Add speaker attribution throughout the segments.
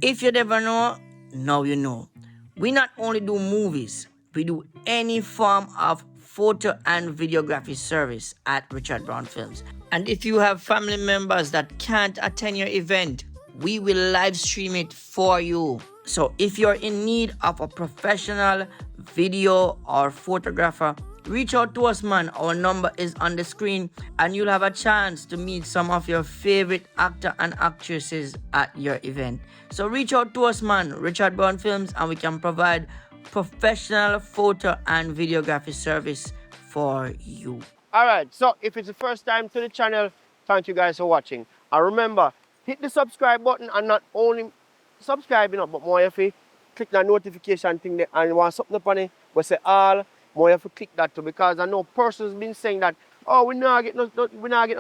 Speaker 1: If you never know, now you know. We not only do movies, we do any form of photo and videography service at Richard Brown Films. And if you have family members that can't attend your event, we will live stream it for you. So if you're in need of a professional video or photographer, reach out to us, man. Our number is on the screen, and you'll have a chance to meet some of your favorite actor and actresses at your event. So reach out to us, man, Richard Brown Films, and we can provide professional photo and videography service for you.
Speaker 2: Alright, so if it's the first time to the channel, thank you guys for watching. And remember, hit the subscribe button and not only subscribe, but more if you click that notification thing there and you want something upon it, we say all, more if you click that too, because I know persons been saying that, oh, we not get no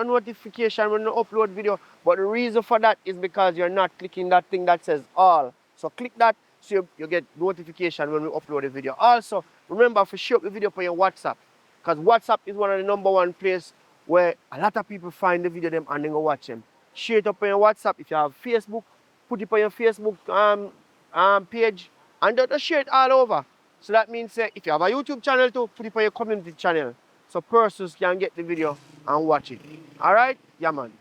Speaker 2: notification when we upload video. But the reason for that is because you're not clicking that thing that says all. So click that so you get notification when we upload a video. Also, remember to share the video for your WhatsApp. Because WhatsApp is one of the #1 place where a lot of people find the video them and they go watch them. Share it up on your WhatsApp. If you have Facebook, put it on your Facebook page and just share it all over. So that means if you have a YouTube channel too, put it on your community channel so persons can get the video and watch it. Alright? Yeah, man.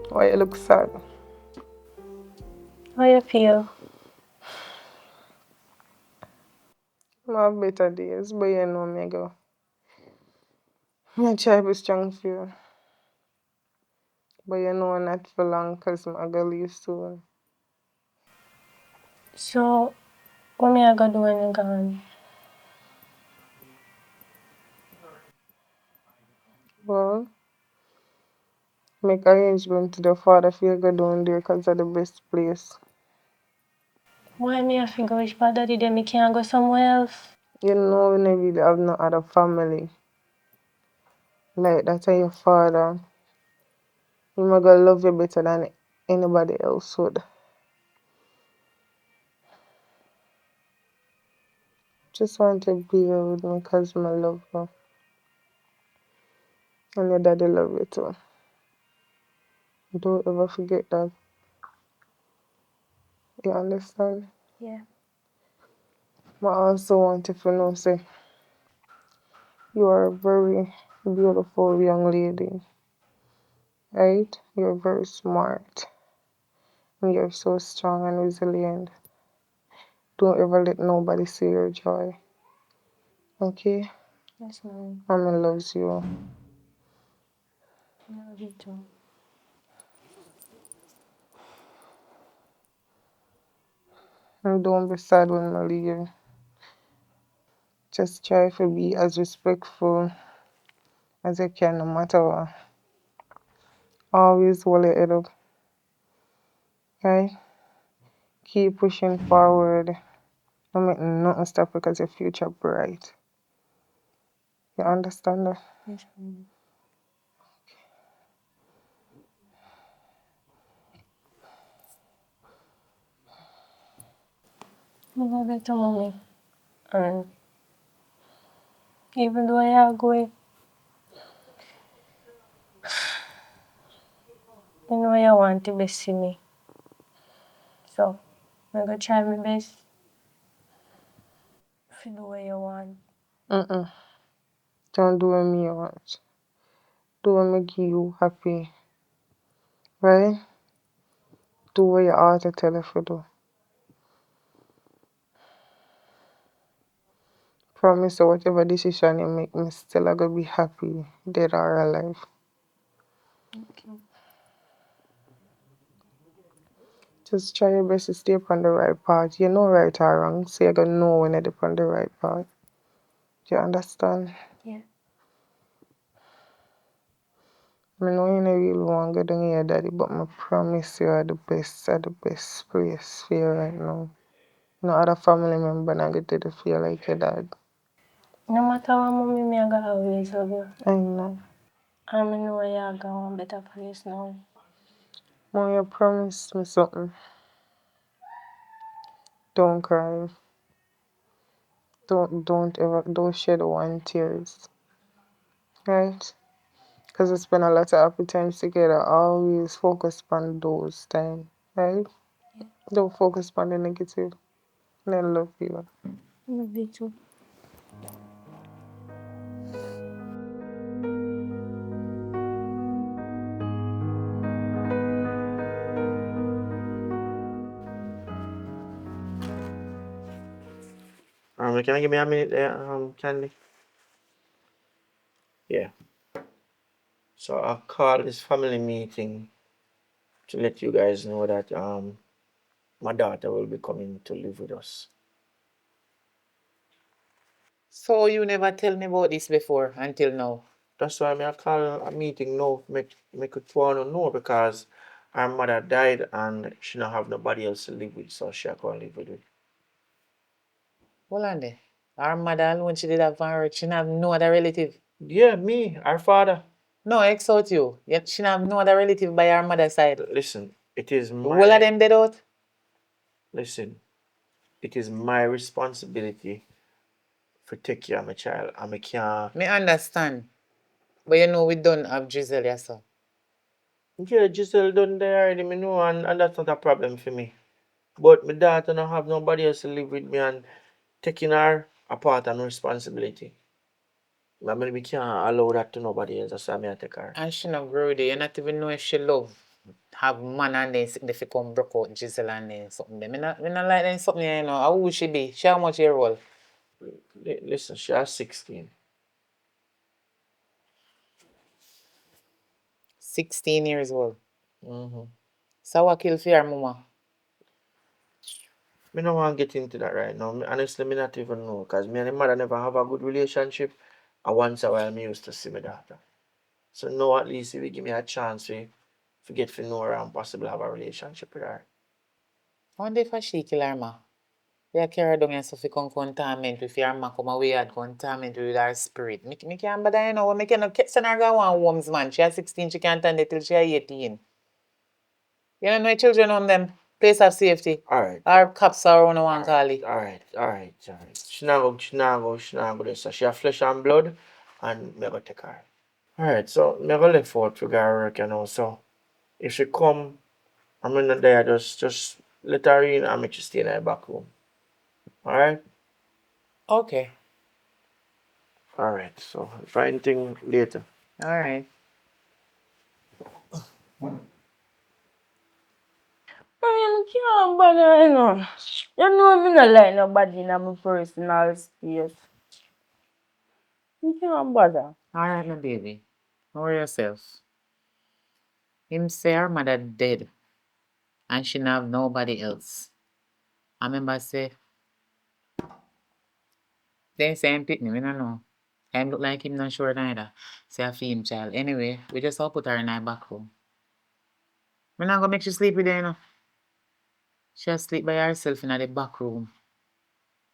Speaker 3: Why you look sad?
Speaker 4: How you feel?
Speaker 3: I have better days, but you know me go. I try to be strong for you. But you know not for long because I'm going to leave soon.
Speaker 4: So, what me I gonna do when you're gone?
Speaker 3: Well, make arrangement to the father for you go down there because it's the best place.
Speaker 4: Why me have to go with my daddy then me can't go somewhere else?
Speaker 3: You know we never really have no other family. Like that's your father. He might gonna love you better than anybody else would. Just want to be here with me because I love you. And your daddy love you too. Don't ever forget that. You understand?
Speaker 4: Yeah.
Speaker 3: But I also want you to know, say, you are a very beautiful young lady. Right? You're very smart. And you're so strong and resilient. Don't ever let nobody see your joy. Okay?
Speaker 4: Yes, mom.
Speaker 3: Mommy loves you.
Speaker 4: I love you too.
Speaker 3: And don't be sad when I leave. Just try to be as respectful as you can no matter what. Always hold your head up. Okay? Keep pushing forward. Don't make nothing stop because your future bright. You understand that?
Speaker 4: Yes, mom. I love you too, mommy. And even though I are going, you know you want the best for me. So, I'm gonna try my best to do what you want.
Speaker 3: Mm-mm. Don't do what me want. Do what make you happy. Right? Do what your heart tell you to do. Promise that whatever decision you make, me still gonna be happy, dead or alive.
Speaker 4: Okay.
Speaker 3: Just try your best to stay on the right path. You know right or wrong, so you're gonna know when you're on the right path. Do you understand?
Speaker 4: Yeah.
Speaker 3: I know you don't really want to go down here, daddy, but I promise you are the best place for you right now. No other family member not going to feel like your dad.
Speaker 4: No matter what, mommy, me I got always love you.
Speaker 3: I know.
Speaker 4: I know you're going to a better place now.
Speaker 3: Mom, you promised me something. Don't cry. Don't shed one tears. Right? Because we spend a lot of happy times together. Always focus on those times. Right?
Speaker 4: Yeah.
Speaker 3: Don't focus on the negative. And I love you.
Speaker 4: Love you too.
Speaker 2: Can you give me a minute there, Candy? Yeah. So I called this family meeting to let you guys know that my daughter will be coming to live with us.
Speaker 5: So you never tell me about this before until now.
Speaker 2: That's why I call a meeting now, make it want to know because her mother died and she don't have nobody else to live with, so she can't live with it.
Speaker 5: Hold on there. Our mother alone she did have her, she didn't have no other relative.
Speaker 2: Yeah, me, her father.
Speaker 5: No, X out you. Yet she didn't have no other relative by her mother's side.
Speaker 2: Listen, it is
Speaker 5: All of
Speaker 2: my
Speaker 5: them dead out.
Speaker 2: listen, it is my responsibility to take care of my child. And I can't.
Speaker 5: Me understand. But you know we don't have Giselle, yes, sir.
Speaker 2: Yeah, Giselle done there already, me know, and that's not a problem for me. But my daughter don't have nobody else to live with me and taking her apart and responsibility. I mean, we can't allow that to nobody else. That's why I take her.
Speaker 5: And she not grow there. You not even know if she love have man and then if she come broke out Giselle and then something. Me not like then something, you know. How would she be? She how much year old?
Speaker 2: Listen, she has 16.
Speaker 5: 16 years old.
Speaker 2: Mm-hmm.
Speaker 5: So what kill for her mama?
Speaker 2: Me no want to get into that right now. Honestly, me not even know. Because me and the mother never have a good relationship. And once a while, me used to see my daughter. So now at least if you give me a chance to get to know her and possibly have a relationship with her.
Speaker 5: One day for she kill her ma. Yeah, carry down and so fi come contaminate with your ma come away and contaminate with her spirit. Me can't bother, you know. Me cannot send her go one homes, man. She has 16, she can't stand it till she 18. You don't know children on them. Place of safety.
Speaker 2: Alright.
Speaker 5: Our cops are on one call it.
Speaker 2: Alright. She not go there. So she have flesh and blood and me go take her. Alright, so me go left out to go work, you know. So if she come, I'm in there, just let her in and make she stay in her back room. Alright?
Speaker 5: Okay.
Speaker 2: Alright, so if anything later.
Speaker 5: Alright.
Speaker 4: I mean, you can't bother, you know. You know me not like nobody in my personal space. You can't bother.
Speaker 5: Alright, my baby. Don't worry yourself. Him say her mother dead and she not have nobody else. I remember say, they say him pick me, we don't know. Him look like him not sure neither. Say I feel him child. Anyway, we just all put her in our back room. We not gonna make she sleep with her, you know. She sleep by herself in the back room.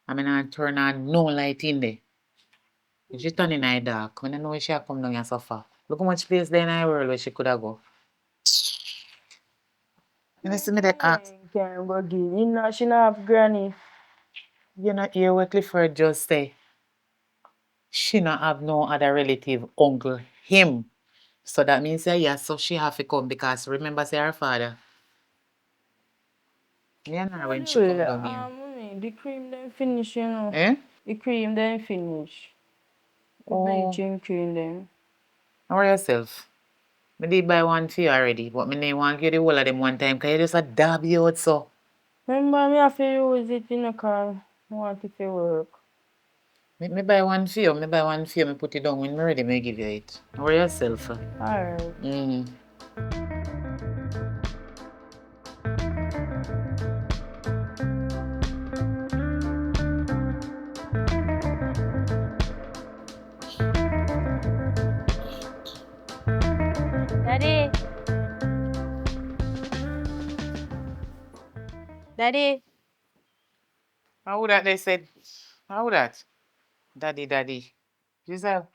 Speaker 5: I mean, I turn on no light in there. If she turn in the dark, I don't know where she come down and suffer. Look how much place there in the world where she could have go. You know, see me that ask.
Speaker 4: Can't go give. You know, she not have granny.
Speaker 5: You know, hear what Clifford just say. She not have no other relative, uncle, him. So that means say yes, so she have to come because remember say her father. Me and her when she come
Speaker 4: Anyway,
Speaker 5: down here.
Speaker 4: mommy, the cream then finish, you know.
Speaker 5: Eh?
Speaker 4: The cream then finish. Big drinking then.
Speaker 5: How are yourself? Me did buy one for you already, but me didn't want to give the whole of them one time because you just a dab you out so.
Speaker 4: Remember me have to use it in the car. I want it to work.
Speaker 5: Me buy one for you, me put it down when me ready, me give you it. How are yourself?
Speaker 4: Alright.
Speaker 5: Mm.
Speaker 4: Daddy. Daddy.
Speaker 5: How that they said? How that? Daddy. Giselle.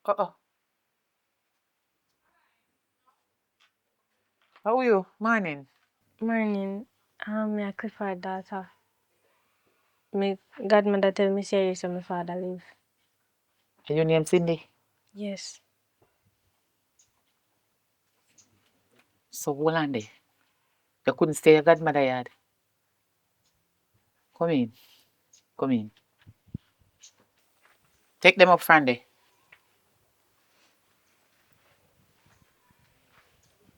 Speaker 5: Uh-oh. How are you? Morning.
Speaker 6: Morning. Me a Clifford daughter. My godmother tell me serious when my father live.
Speaker 5: Are your name Cindy?
Speaker 6: Yes.
Speaker 5: So hold on there. You couldn't stay your godmother yard. Come in. Come in. Take them up front there.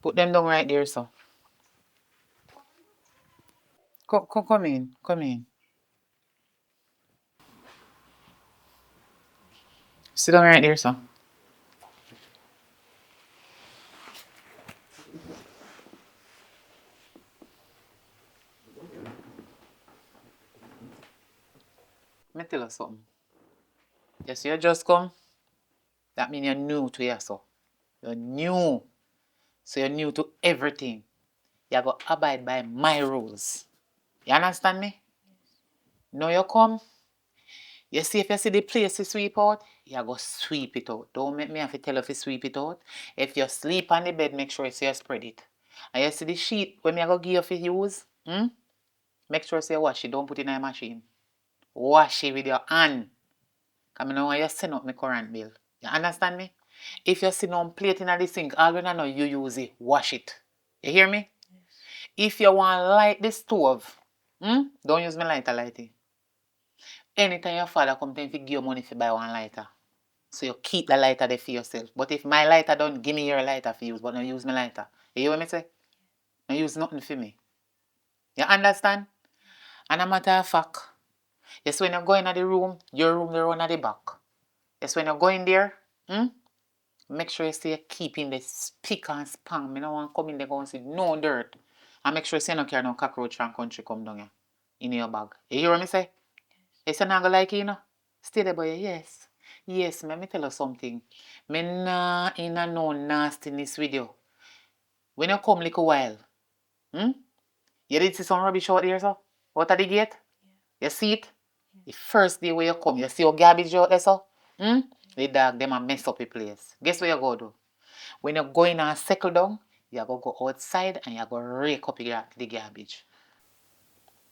Speaker 5: Put them down right there, so. Come in. Come in. Sit down right there, so. Let me tell you something. Yes, you just come. That means you're new to here, so. You're new. So you're new to everything. You got to abide by my rules. You understand me? Now you come. You see if you see the place to sweep out, you go sweep it out. Don't make me have to tell you to sweep it out. If you sleep on the bed, make sure you spread it. And you see the sheet when me go give you for use, make sure you wash it. Don't put it in a machine. Wash it with your hand. Because I know when you send up my current bill. You understand me? If you see no plate in the sink, all when I know you use it, wash it. You hear me? If you want to light the stove, don't use my lighter lighting. Anytime your father come to give you money to buy one lighter. So you keep the lighter there for yourself. But if my lighter don't give me your lighter for use, but no use my lighter. You hear what me say? No use nothing for me. You understand? And a matter of fact, yes, when you go in the room, your room the run at the back. Yes, when you go in there, make sure you stay keeping the spick and span. Me no want come in there go and see no dirt. And make sure you don't carry no cockroach and country come down here in your bag. You hear what me say? Yes, you're not gonna like it, you know? Stay there, boy. Yes. Yes, let me tell you something. Me nah in a no nastiness with you. When you come like a while, you did see some rubbish out there, so? Out of the gate? You see it? The first day when you come, you see your garbage out there, so? The dog, them a mess up the place. Guess what you go do? When you go in and settle down, you go outside and you go rake up the garbage.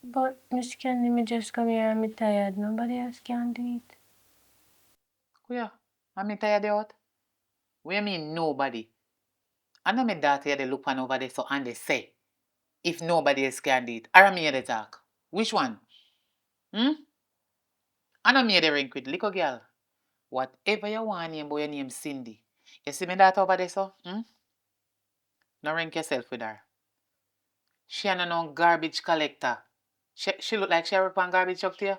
Speaker 6: But Miss Candy, me just come here and me tired. Nobody else can do it.
Speaker 5: Yeah, I'm tired out. What you mean nobody? I know my daughter they look on over there so and they say, if nobody else can do it, I me the talk. Which one? I know me the ring with little girl. Whatever you want name, boy, your name Cindy. You see my daughter over there so? No rank yourself with her. She ain't no garbage collector. She look like she work on garbage truck to you?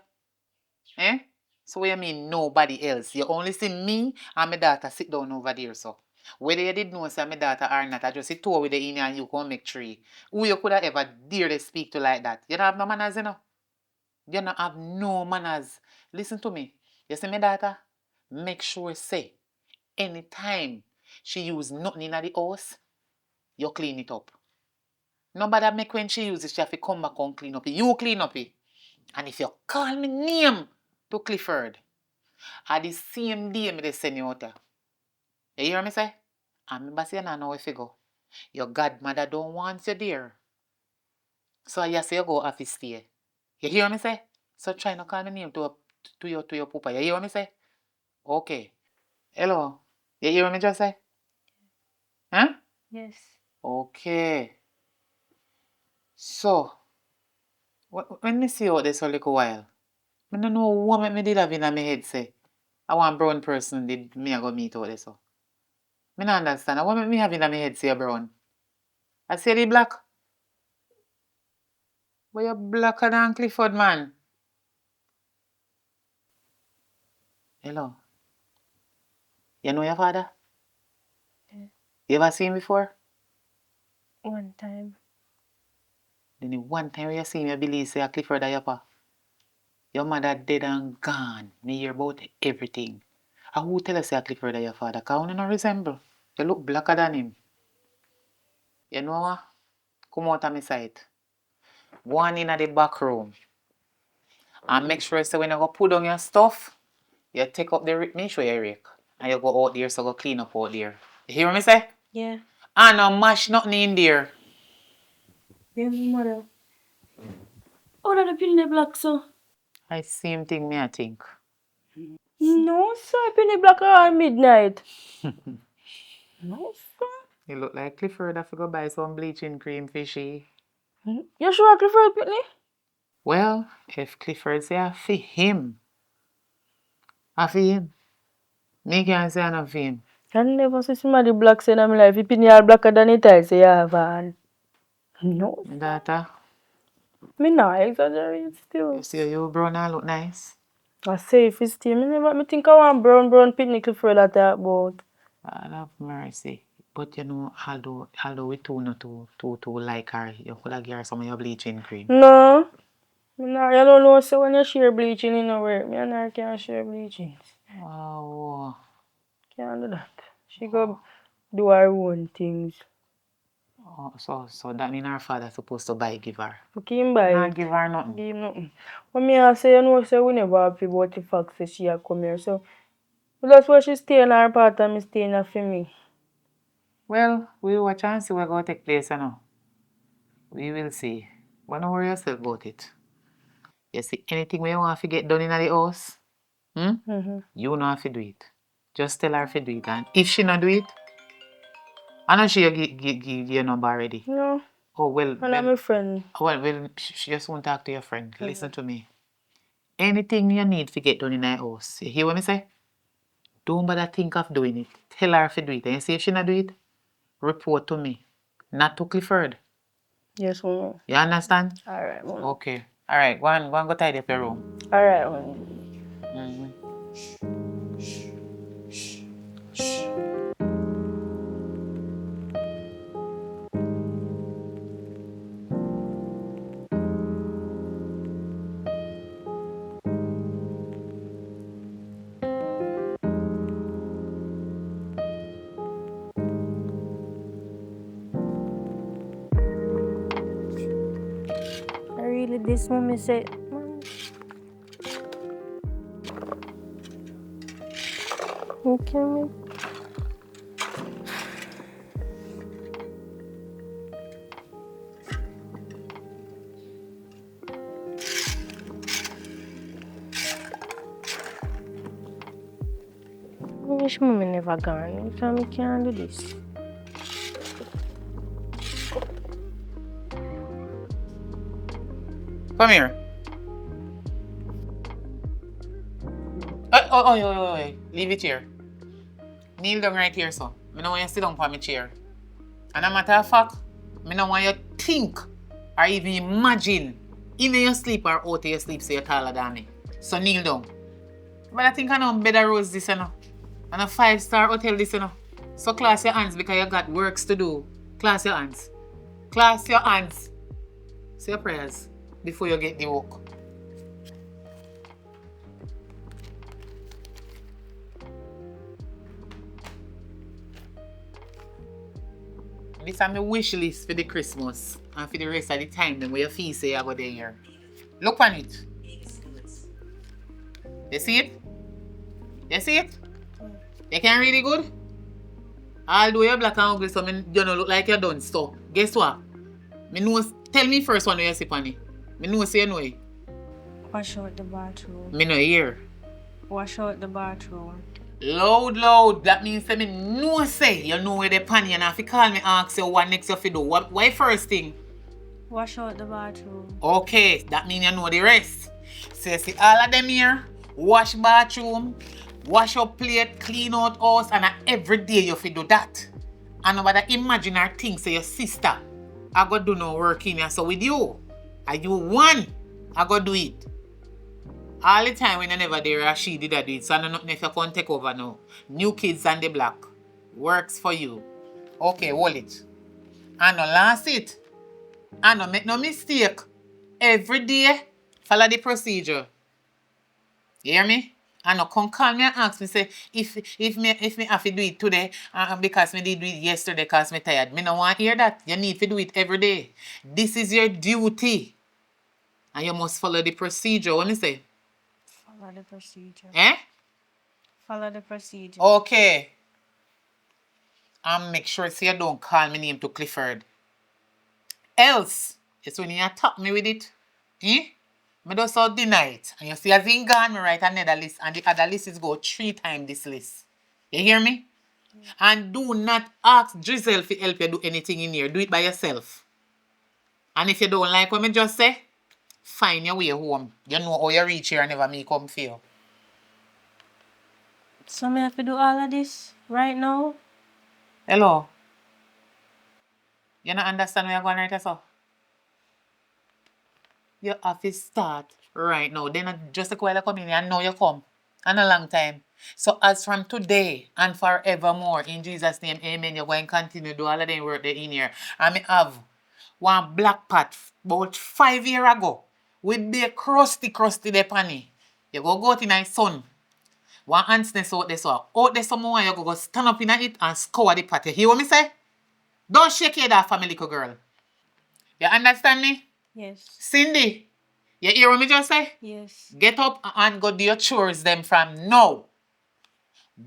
Speaker 5: Eh? So what you mean nobody else? You only see me and my daughter sit down over there so. Whether you did know say my daughter or not, I just sit two with the in and you come make three. Who you could have ever dare to speak to like that? You don't have no manners, you know? You don't have no manners. Listen to me. You see my daughter? Make sure say anytime she use nothing in the house, you clean it up. Nobody make when she uses she have to come back and clean up it. You clean up it. And if you call me name to Clifford, at the same day me they send you out there. You hear me say? And remember say you know if you go. Your godmother don't want you there. So I say you go have to stay. You hear me say? So try not call me name to your papa. You hear me say? Okay. Hello. You hear me just say? Huh?
Speaker 6: Yes.
Speaker 5: Okay. So when me see you this for a little while, I don't know what me did have in my head say. I want brown person did me I go meet out there so. Me not understand. I want me have in my head say brown. I say the black. But you're blacker than Clifford, man. Hello. You know your father?
Speaker 6: Yeah.
Speaker 5: You ever seen him before?
Speaker 6: One time.
Speaker 5: Then the one time you see him, you believe say Clifford are your pa. Your mother dead and gone. Me hear about everything. And who tell us say Clifford are your father? Cause you don't resemble. You look blacker than him. You know what? Come out of my sight. Go on in the back room. And make sure so when you go put down your stuff, you take up the rake. Make sure you rake. And you go out there so go clean up out there. You hear me say?
Speaker 6: Yeah.
Speaker 5: And no mash nothing in there.
Speaker 4: Yeah, mother. Oh, that the penny black, so.
Speaker 5: I same thing me I think.
Speaker 4: No, sir, penny black around midnight. No, sir.
Speaker 5: You look like Clifford. I forgot buy some bleaching cream fishy.
Speaker 4: You sure Clifford penny?
Speaker 5: Well, if Clifford say I for him, I for him. Me can't say I not for him.
Speaker 4: I never see somebody black saying in my life. If penny are blacker than it, I say, yeah, van. No, sir.
Speaker 5: Data,
Speaker 4: Me not exaggerate still.
Speaker 5: you see you brown and look nice.
Speaker 4: I say if it's still, me think I want brown penny Clifford that talk about.
Speaker 5: God have mercy. But you know, although we two not too like her, you could have give her some of your bleaching cream.
Speaker 4: No. Me not, you don't know, so when you share bleaching in a work, me and her can't share bleaching.
Speaker 5: Oh,
Speaker 4: Can't do that. She go do her own things.
Speaker 5: so that mean her father supposed to buy give her.
Speaker 4: We can buy
Speaker 5: Nah,
Speaker 4: it.
Speaker 5: give her nothing.
Speaker 4: Give him nothing. But me I say, you know, say we never happy about the fact that she a come here. So that's why she stay in her part and me stay in her for me.
Speaker 5: Well, we watch and see what gonna take place now. We will see. But don't worry yourself about it. You see anything we want to get done in the house, you know have to do it. Just tell her to do it. And if she not do it, I know she give your number already.
Speaker 4: No,
Speaker 5: Oh, well,
Speaker 4: and I'm a friend.
Speaker 5: she just won't talk to your friend. Listen to me. Anything you need to get done in the house, you hear what I say? Don't bother think of doing it. Tell her to do it. And you see if she not do it, report to me. Not to Clifford.
Speaker 4: Yes, woman.
Speaker 5: You understand?
Speaker 4: Alright, woman.
Speaker 5: Okay. Alright, go and go tidy up your room.
Speaker 4: Alright, woman.
Speaker 5: Mm-hmm.
Speaker 6: I really this moment say, "Mom, you kill me." I wish mommy never gone. You tell me can't do this.
Speaker 5: Come here. Oh. Leave it here. Kneel down right here, so. I don't want you to sit down on my chair. And a matter of fact, I don't want you to think or even imagine in your sleep or out of your sleep so you're taller than me. So kneel down. But I think I know better rose this, you know. And a 5-star hotel this, you know. So class your hands because you got works to do. Class your hands. Class your hands. Say your prayers before you get the work. This is my wish list for the Christmas and for the rest of the time then where you feel say you go there. Look on it. You see it? You see it? You can read it good? Although you're black and ugly so you don't look like you're done. So guess what? Me know, tell me first one where you see on it. Me know say you know it.
Speaker 6: Wash out the bathroom.
Speaker 5: Me know here.
Speaker 6: Wash out the bathroom.
Speaker 5: Loud. That means that me know say you know where the pan and if you call me ask you what next you have to do. Why first thing?
Speaker 6: Wash out the bathroom.
Speaker 5: Okay, that means you know the rest. So you see all of them here, wash bathroom, wash up plate, clean out house, and every day you fi do that. And nobody imagine or think say your sister I go do no work in here. So with you, are you one? I go do it. All the time when I never there, she did do it. So I know nothing if you can't take over now. New kids on the block. Works for you. Okay, hold it. And no last it. And no make no mistake. Every day, follow the procedure. You hear me? And no come call me and ask me say if me have to do it today because me did do it yesterday because me tired. Me no want to hear that. You need to do it every day. This is your duty. And you must follow the procedure. What me say?
Speaker 6: Follow the procedure.
Speaker 5: Eh?
Speaker 6: Follow the procedure.
Speaker 5: Okay. And make sure so you don't call me name to Clifford. Else, it's when you attack me with it. Eh? Me just so deny it. And you see as in gone, me write another list. And the other list is go 3 times this list. You hear me? Yeah. And do not ask Giselle to help you do anything in here. Do it by yourself. And if you don't like what me just say, find your way home. You know how you reach here and never me come for you.
Speaker 6: So me have to do all of this right now?
Speaker 5: Hello? You don't understand where you're going right now, so? You have to start right now. Then just a while come in and now you come. And a long time. So as from today and forevermore, in Jesus' name, amen, you're going to continue to do all of them work there in here. And me have one black pot about 5 years ago with the crusty there panny. You go out in the sun. One ants nest out there so. Out there somewhere you go stand up in it and scour the pot. You hear what me say? Don't shake your that family little girl. You understand me?
Speaker 6: Yes.
Speaker 5: Cindy, you hear what me just say?
Speaker 6: Yes.
Speaker 5: Get up and go do your chores them from now.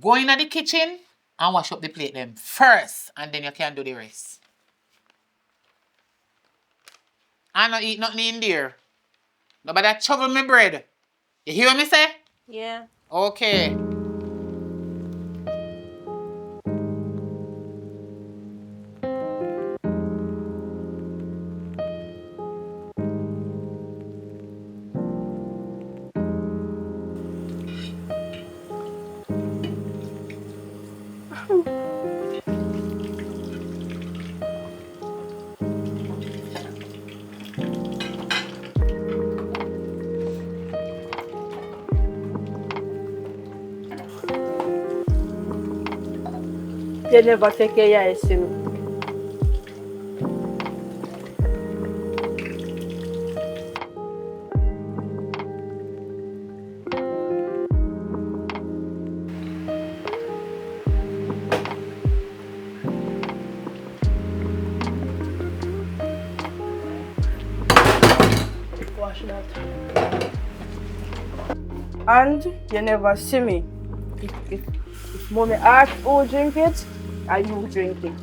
Speaker 5: Go in the kitchen and wash up the plate them first, and then you can do the rest. I not eat nothing in there. Nobody shovel me bread. You hear what me say?
Speaker 6: Yeah.
Speaker 5: Okay.
Speaker 4: You never take your eyes to me. Wash that. And you never see me. If mommy asks who drink it, and you drink it.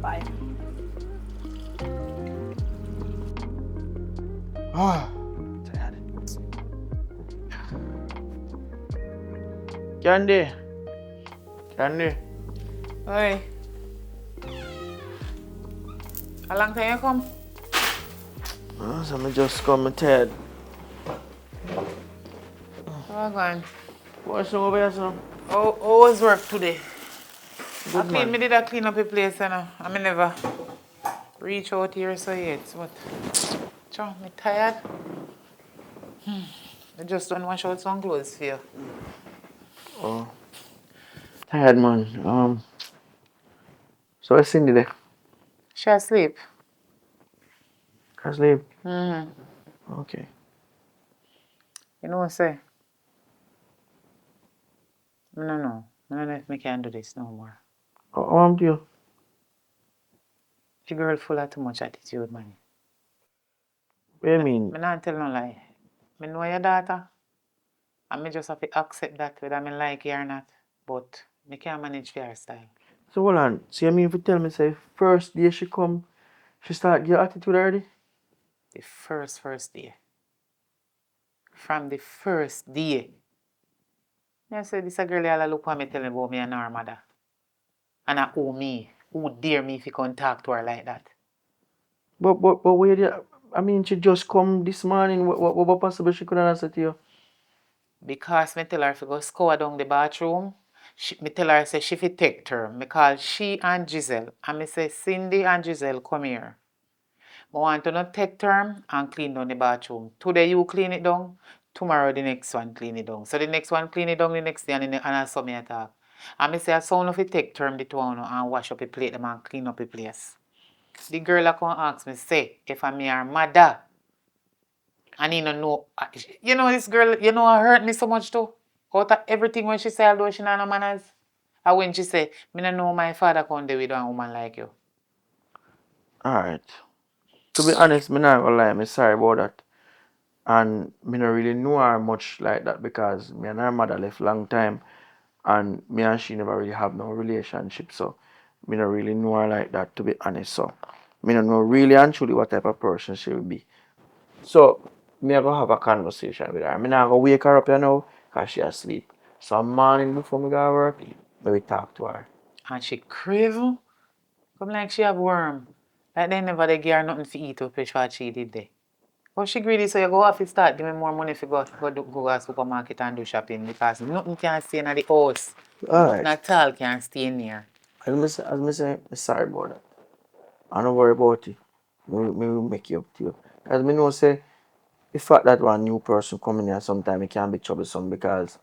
Speaker 4: Bye.
Speaker 2: Tired. Candy.
Speaker 5: Hey. How long time you come?
Speaker 2: So I just come tired.
Speaker 5: How going?
Speaker 2: What's wrong over here, son?
Speaker 5: How was work today?
Speaker 2: Good, man.
Speaker 5: Me did I clean up the place and I never reach out here so yet. But John, me tired. I just don't wash out some clothes for you.
Speaker 2: Oh. Tired, man. So where's Cindy there?
Speaker 5: She asleep.
Speaker 2: Asleep?
Speaker 5: Mm-hmm.
Speaker 2: Okay.
Speaker 5: You know what I say? I don't know. I don't know if I can do this no more.
Speaker 2: How do you?
Speaker 5: The girl full of too much attitude, man.
Speaker 2: What do you mean?
Speaker 5: I not tell no lie. I know your daughter. And I just have to accept that whether I like you or not. But I can't manage for her style.
Speaker 2: So hold on. So you mean if you tell me say first day she come, she start get attitude already?
Speaker 5: The first day. From the first day. I said, this a girl all look at me tell me about me and her mother. And I owe me. Who dare me if you can't talk to her like that?
Speaker 2: But where the, I mean she just come this morning. What possible she could have answered to you?
Speaker 5: Because me tell her to go scour down the bathroom. Me tell her say she fit take term. Me call she and Giselle. And me say Cindy and Giselle come here. I want to not take term and clean down the bathroom. Today you clean it down. Tomorrow the next one clean it down. So the next one clean it down the next day and I saw me attack. And me say a sound of it take term the two and wash up the plate them and clean up the place. The girl a come ask me say if I'm her mother. And he don't know. You know this girl, you know, her hurt me so much too. Out of everything when she say, although she not no manners. And when she say, me don't know my father can't do with a woman like you.
Speaker 2: Alright. To be honest, me not gonna lie, me sorry about that. And me not really know her much like that because me and her mother left long time and me and she never really have no relationship. So me not really know her like that, to be honest. So me don't know really and truly what type of person she will be. So me I go have a conversation with her. Me not go wake her up, you know, cause she asleep. So morning before me go to work, me we talk to her.
Speaker 5: And she crave. Come like she have worm. Like they never they give her nothing to eat up which what she did there. But she greedy so you go off to start give me more money if you go to supermarket and do shopping because nothing can stay in the house. Nothing
Speaker 2: Alright.
Speaker 5: at all can stay in here.
Speaker 2: As me say, me sorry about that. I don't worry about it. Me will make it up to you. Cause me know say the fact that one new person coming here sometimes it can be troublesome because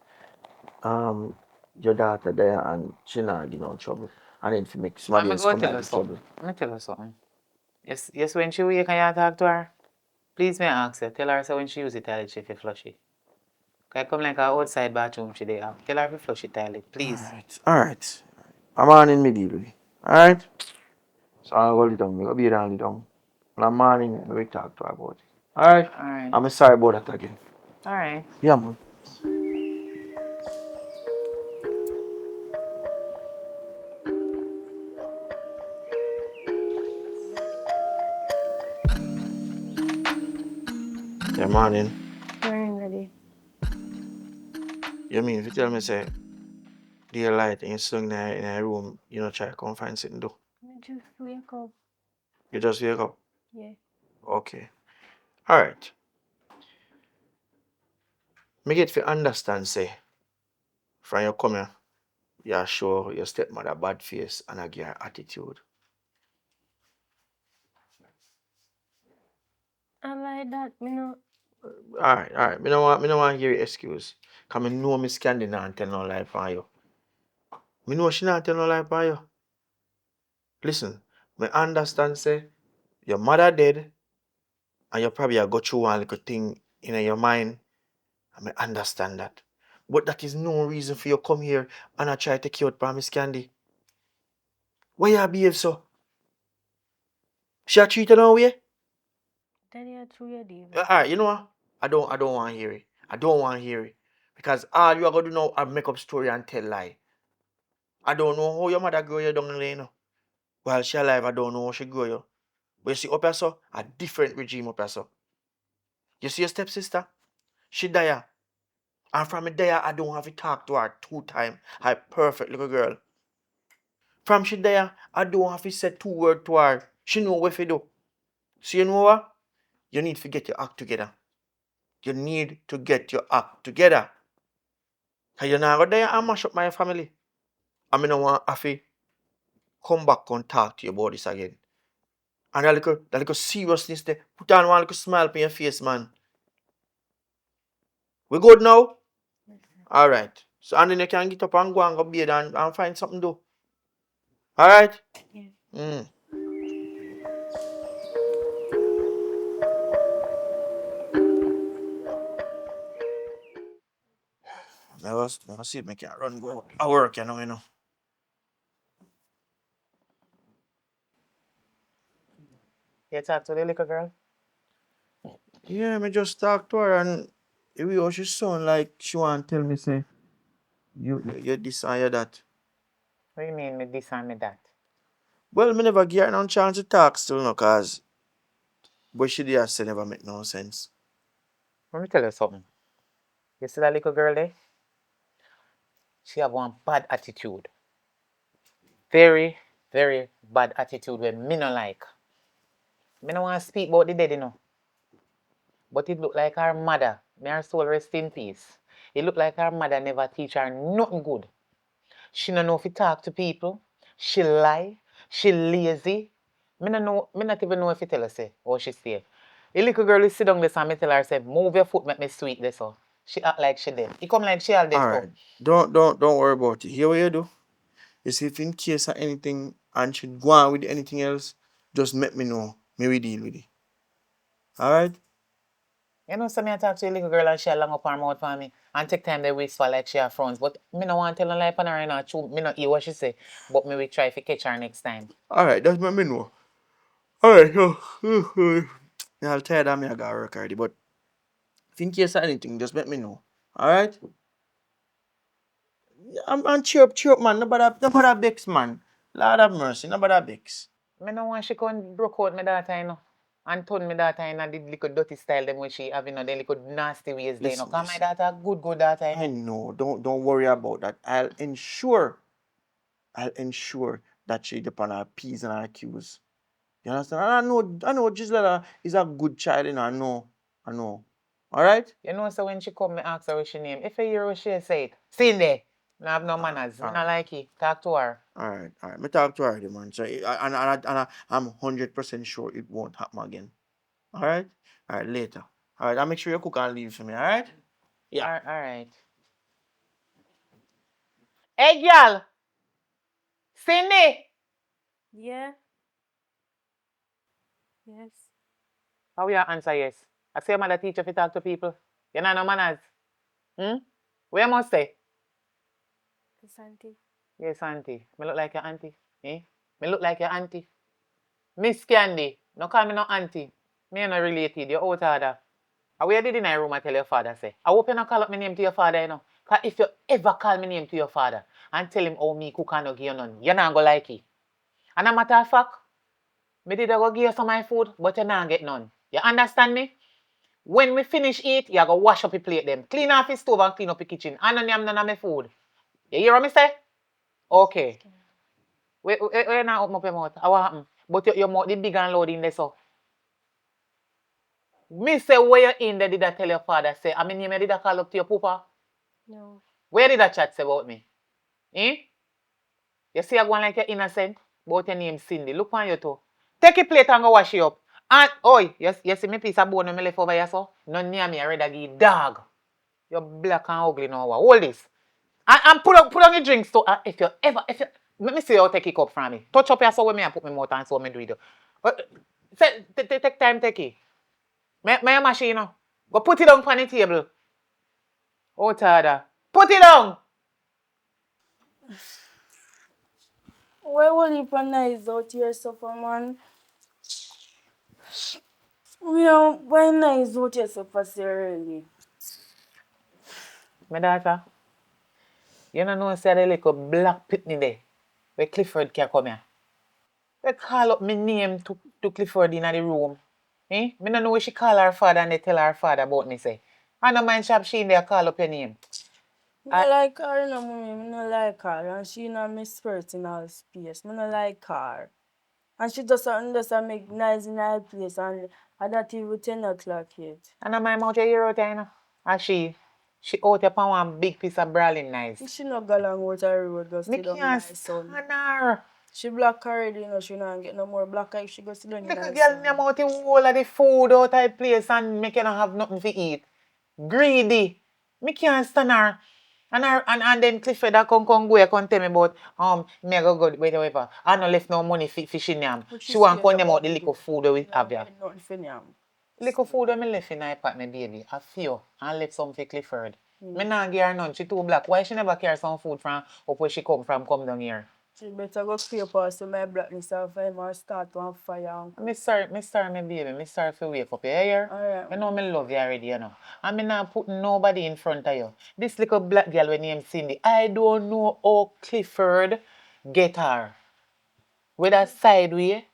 Speaker 2: um your daughter there and she not give no trouble. And then if you make somebody
Speaker 5: I'm
Speaker 2: else
Speaker 5: go
Speaker 2: come
Speaker 5: tell
Speaker 2: here
Speaker 5: her
Speaker 2: the
Speaker 5: something.
Speaker 2: trouble.
Speaker 5: Let me tell her something. Yes, when she wake and you talk to her, please may I ask her, tell her so when she use the toilet she fi flush it. Cause come like her outside bathroom she dey have. Tell her to flush the toilet, please.
Speaker 2: Alright. I'm on in immediately. Alright? So I'll hold it down. Me go be down it down. When I'm morning, we talk to her about it. Alright?
Speaker 5: Alright.
Speaker 2: I'm sorry about that again.
Speaker 5: Alright.
Speaker 2: Yeah, man. Yeah, morning.
Speaker 6: Morning, Daddy.
Speaker 2: You mean if you tell me say daylight and you're sitting in a room, you know try to come find something to do.
Speaker 6: I just wake up.
Speaker 2: You just wake up.
Speaker 6: Yeah.
Speaker 2: Okay. Alright. Me get to understand say from your come here, you show your stepmother bad face and I give her attitude.
Speaker 6: I like that, me know.
Speaker 2: Alright. Me no want to hear your excuse. Cause me know Miss Candy not tell no lie for you. Me know she not tell no lie for you. Listen, me understand say your mother dead and you probably have go through one little thing in your mind. I may understand that. But that is no reason for you to come here and I try to take you out by Miss Candy. Why you behave so? She a treat you no way?
Speaker 6: Daddy, I threw your David.
Speaker 2: Alright, you know what? I don't want to hear it. I don't want to hear it. Because all you are gonna do now is make up story and tell lie. I don't know how your mother grow you down there, you know. While she alive, I don't know how she grow you. But you see up here so, a different regime up here so. You see your stepsister? She die. And from there, I don't have to talk to her 2 times. I perfect little girl. From she there, I don't have to say 2 words to her. She know what to do. So you know what? You need to get your act together. You need to get your act together. Cause you're not go there and mash up my family. I mean, I want to come back and talk to you about this again. And that little seriousness there. Put on one little smile on your face, man. We good now? Alright. So and then you can get up and go and go bed and find something to do. Alright?
Speaker 6: Yeah.
Speaker 2: Mm. Never see me can run go I work, you know.
Speaker 5: You talk to the little girl?
Speaker 2: Yeah, me just talk to her and the way how she sound like she want tell me say you this and you that.
Speaker 5: What do you mean me this and me that?
Speaker 2: Well, me never get her no chance to talk still no cause but she did say never make no sense.
Speaker 5: Let me tell you something. You see that little girl there? She have one bad attitude. Very, very bad attitude where me no like. Me no want to speak about the dead, you know. But it look like her mother. May her soul rest in peace. It look like her mother never teach her nothing good. She no know if to talk to people. She lie. She lazy. Me not even know if you tell her say, oh she say. The little girl is sit down there and me tell her say, move your foot, make me sweet this so. She act like she dead. It come like she all dead
Speaker 2: All
Speaker 5: too.
Speaker 2: right. Don't worry about it. Here what you do. You see, if in case of anything and she go on with anything else, just let me know. Me we deal with it. All right.
Speaker 5: You know, some me I talk to a little girl and she long up her mouth for me and take time they waste for like she have friends. But me no want tell her like on her, you know, true. Me not hear what she say. But me will try to catch her next time.
Speaker 2: All right. Just let me know. All right. So, I'll tell you that me I got work already. But if in case of anything, just let me know. All right. I'm cheer up, man. Nobody bex, man. Lord have mercy. Nobody bex.
Speaker 5: Me no want she come broke out my daughter, you know. And turn my daughter in the little dirty style them when she have, you know, the little nasty ways there, you know.
Speaker 2: Listen,
Speaker 5: Cause my
Speaker 2: listen.
Speaker 5: daughter good daughter, you
Speaker 2: I
Speaker 5: know.
Speaker 2: know. Don't worry about that. I'll ensure that she upon her P's and her Q's. You understand? And I know Gisela is a good child, you know. I know. All right?
Speaker 5: You know, so when she come, me ask her what she name. If you hear what she say it, sing there. Me have no manners. Me
Speaker 2: All
Speaker 5: not
Speaker 2: right.
Speaker 5: like it. Talk to her.
Speaker 2: All right. Me talk to her, already, man. So, I'm 100% sure it won't happen again. All right? All right, later. All right, I'll make sure you cook and leave for me, all right? Yeah.
Speaker 5: All right. Hey, girl. Cindy.
Speaker 6: Yeah. Yes.
Speaker 5: How you answer yes? I say your mother teach you to talk to people. You know no manners. Hmm? What you must say?
Speaker 6: Yes, auntie.
Speaker 5: Yes, auntie. Me look like your auntie. Eh? Me look like your auntie. Miss Candy. No call me no auntie. Me no related. You're out order. And where did in my room I tell your father say? I hope you not call up my name to your father, you know. Cause if you ever call my name to your father and tell him how me cook and no give you none, you're not gonna like it. And a matter of fact, me did go give you some of my food, but you not get none. You understand me? When we finish eat, you go wash up your plate them. Clean off your stove and clean up your kitchen. And none of my food. You hear what me say? Okay. We not open up your mouth. What happen? But your mouth the big and loud in there so. Me say where you in there did I tell your father say, I mean you did I call up to your papa?
Speaker 6: No.
Speaker 5: Where did I chat say about me? Eh? You see I go on like you're innocent? About your name Cindy. Look on you too. Take your plate and go wash it up. And oi, you see me piece of bone me left over here so? None near me, I rather give dog. You're black and ugly now. Hold this. And put on your drinks too. If you let me see how take it up from me. Touch up your soul with me and put me mouth and so me do it. Take time, take it. My machine, you know. Go put it down on the table. Oh, Tada. Put it down.
Speaker 4: Why will you nice out here suffer, man? Why nice out here suffer so early?
Speaker 5: My daughter, you don't know say the little black pitney there. Where Clifford can come here. They call up my name to Clifford in the room. Eh? Me don't know what she call her father and they tell her father about me say. I don't mind she in there call up your name.
Speaker 4: I no like her, no, mommy. I no like her. And she not miss personal space. I no like her. And she just make nice in her place. And that even 10 o'clock yet.
Speaker 5: And I my mouth you hear out there, you know. And she out upon one big piece of brawling nice.
Speaker 4: She no go along with her road, go
Speaker 5: Me
Speaker 4: sit down in
Speaker 5: can't
Speaker 4: her sun.
Speaker 5: stand her.
Speaker 4: She black already, she not get no more black if she go sit down in
Speaker 5: Little
Speaker 4: her
Speaker 5: girl
Speaker 4: sun.
Speaker 5: name out the whole of the food out of the place and make you not have nothing to eat. Greedy. Me can't stand her. And then Clifford that come tell me about me I go whatever. I no left no money for fishing yam.
Speaker 4: But
Speaker 5: She want
Speaker 4: scared
Speaker 5: come them out
Speaker 4: about
Speaker 5: the
Speaker 4: the
Speaker 5: little
Speaker 4: door.
Speaker 5: food that we
Speaker 4: She
Speaker 5: have
Speaker 4: not
Speaker 5: here.
Speaker 4: get nothing for them.
Speaker 5: Little food that me left in my pot, my baby. A few. And left some for Clifford. Me not give her none. She too black. Why she never carry some food from up where she come down here?
Speaker 4: She better go clear past my blackness and find her start on fire and cook.
Speaker 5: Me sorry, my baby. Me sorry for wake up. You hear?
Speaker 4: Alright.
Speaker 5: You know me love you already, you know. And me not put nobody in front of you. This little black girl when named Cindy, I don't know how Clifford get her. Whether side way,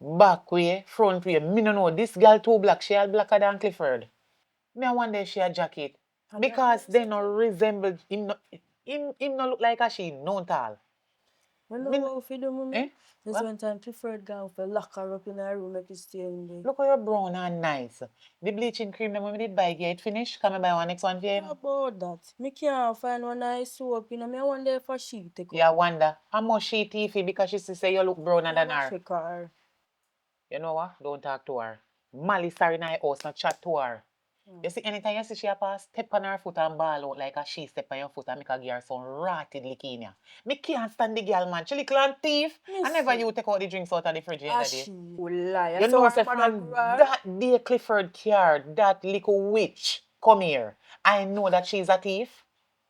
Speaker 5: back way, front way. Me no know. This girl too black. She all blacker than Clifford. Me I wonder if she a jacket. Because they no resemble him no look like a she, no tall.
Speaker 4: You know
Speaker 5: Me,
Speaker 4: what if you do, mommy?
Speaker 5: eh?
Speaker 4: This
Speaker 5: What?
Speaker 4: one time preferred girl for lock her up in her room, make you stay in there.
Speaker 5: Look how you're brown and nice. The bleaching cream that we did buy, get it finished. Come and buy one next one for you.
Speaker 4: How about that? Me can't find one nice soap, you know. Me I wonder if she take
Speaker 5: Yeah, I
Speaker 4: up.
Speaker 5: wonder. How much she teethy because she say you look browner than her.
Speaker 4: Check her.
Speaker 5: You know what? Don't talk to her. Molly sorry in her house, not chat to her. You see, anytime you see she a pass, step on her foot and ball out like a she step on your foot and make her give her some rotted lick in ya. Me can't stand the girl, man. She little and thief. I never you take out the drinks out of the fridge the other day.
Speaker 4: She lie.
Speaker 5: You
Speaker 4: So
Speaker 5: know,
Speaker 4: her
Speaker 5: say
Speaker 4: mother
Speaker 5: from
Speaker 4: cry.
Speaker 5: that day Clifford car, that little witch come here. I know that she's a thief.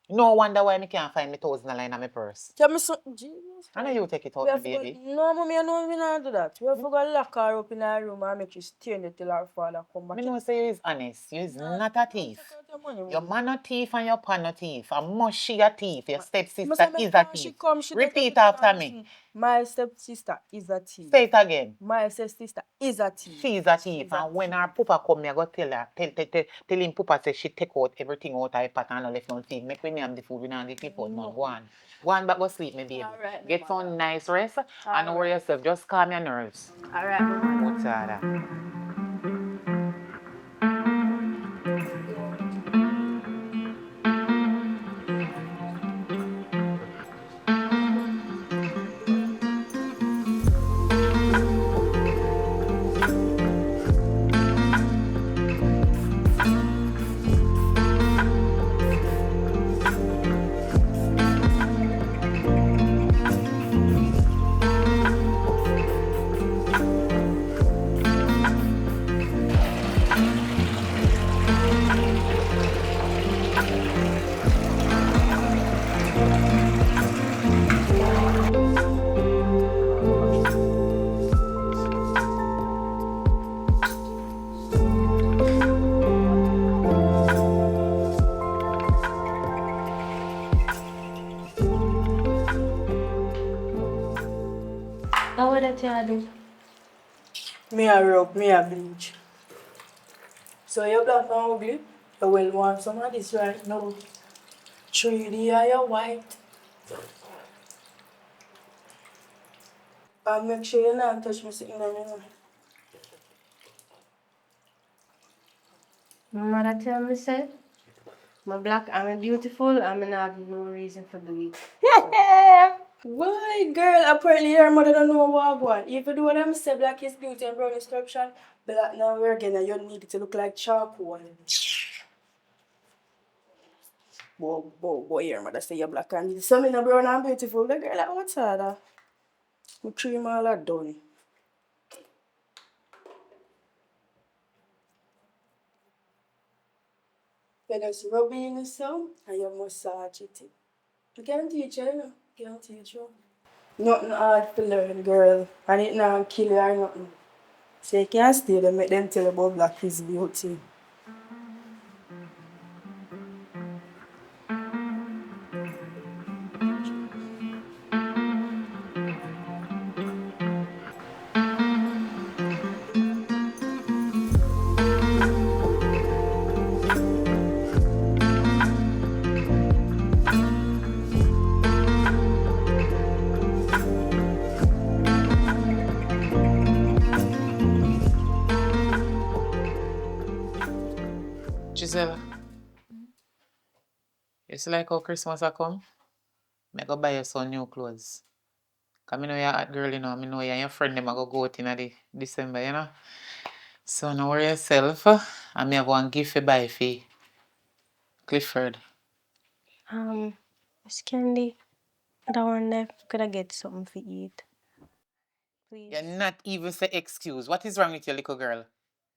Speaker 5: No wonder why me can't find me $1,000 in my purse.
Speaker 4: Tell me so. Jesus
Speaker 5: I know
Speaker 4: Christ.
Speaker 5: you take it
Speaker 4: We
Speaker 5: out, my
Speaker 4: have to go.
Speaker 5: baby.
Speaker 4: No, mommy, I know we not do that. We have to go lock her up in her room and make you stay in there till her father come back.
Speaker 5: Me know say you is honest. You is not a thief.
Speaker 4: Take out your money,
Speaker 5: Your
Speaker 4: mommy.
Speaker 5: man a thief and your pan a thief. And must she a thief. Your
Speaker 4: Me
Speaker 5: stepsister
Speaker 4: say
Speaker 5: is
Speaker 4: make
Speaker 5: a
Speaker 4: sure she
Speaker 5: thief.
Speaker 4: come, she don't
Speaker 5: Repeat
Speaker 4: everything
Speaker 5: after
Speaker 4: and
Speaker 5: me.
Speaker 4: listen. My stepsister is a thief.
Speaker 5: Say it again.
Speaker 4: My stepsister is a thief.
Speaker 5: She's a thief. And when her papa come, me I go tell her, tell him papa say she take out everything out of her pot and no left no thief. Make we name the food, we not get clip out, man. Go on. Go on back, go sleep, my baby.
Speaker 4: Alright,
Speaker 5: Get
Speaker 4: mama.
Speaker 5: some nice rest and worry yourself. Just calm your nerves.
Speaker 4: Alright, mama.
Speaker 5: What's that?
Speaker 6: How would that you do?
Speaker 4: Me a rub, me a bleach. So you black and ugly, you will want some of this right now. 3D or you white. And make sure you not touch me sitting on me.
Speaker 6: My mother tell me say, I'm black, I'm beautiful, I'm not have no reason for do it.
Speaker 4: Why, girl? Apparently your mother don't know what I want. If you do what I'm say, black is beauty and brown is corruption, black now we're again and you need it to look like charcoal. Boy, your mother say you're black and some in a brown and beautiful. The girl, like, what's that? We trim all that done. You just rub it in the sun and you massage it. You can teach you, you know. You can teach you. Nothing hard to learn, girl. And it not kill you or nothing. So you can't stay there, make them tell you about black is beauty.
Speaker 5: Giselle, you see like how Christmas a come? Me go buy you some new clothes. Cause me know you're a hot girl, you know. Me know you and your friend them a go out in the December, you know. So no worry yourself. And me have one gift for buy for Clifford.
Speaker 6: Miss Candy, I wonder if could I get something to eat, please?
Speaker 5: You're not even say excuse. What is wrong with you, little girl?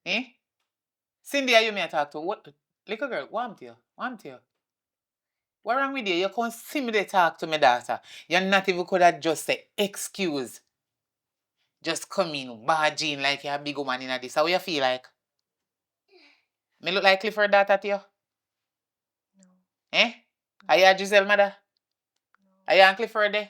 Speaker 5: Eh? Cindy, are you me I talk to? What? Little girl, what happened to you? What happened to you? What wrong with you? You can't see me they talk to my daughter. You're not even could have just say excuse. Just come in, barging like you're a big woman in this. How you feel like? Me look like Clifford daughter to you?
Speaker 6: No.
Speaker 5: Eh? Are you a Giselle mother? Are you and Clifford there?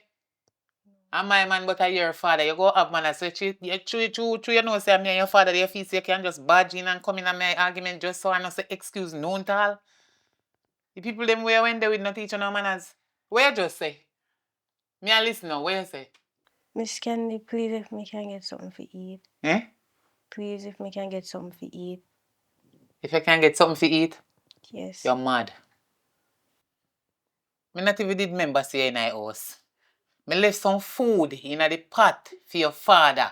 Speaker 5: I'm my man, but I your father. You go have man. I say, you know, say me and your father, you feel say you can just barge in and come in on my argument just so I not say excuse no and all. The people them where when they with not teach you no manners. Where you just say? Me a listen now, what you say?
Speaker 6: Miss Candy, please if me can get something to eat.
Speaker 5: Eh?
Speaker 6: Please if me can get something to eat.
Speaker 5: If you can get something to eat,
Speaker 6: Yes.
Speaker 5: you're mad. Me not even did remember say in my house. Me left some food in the pot for your father.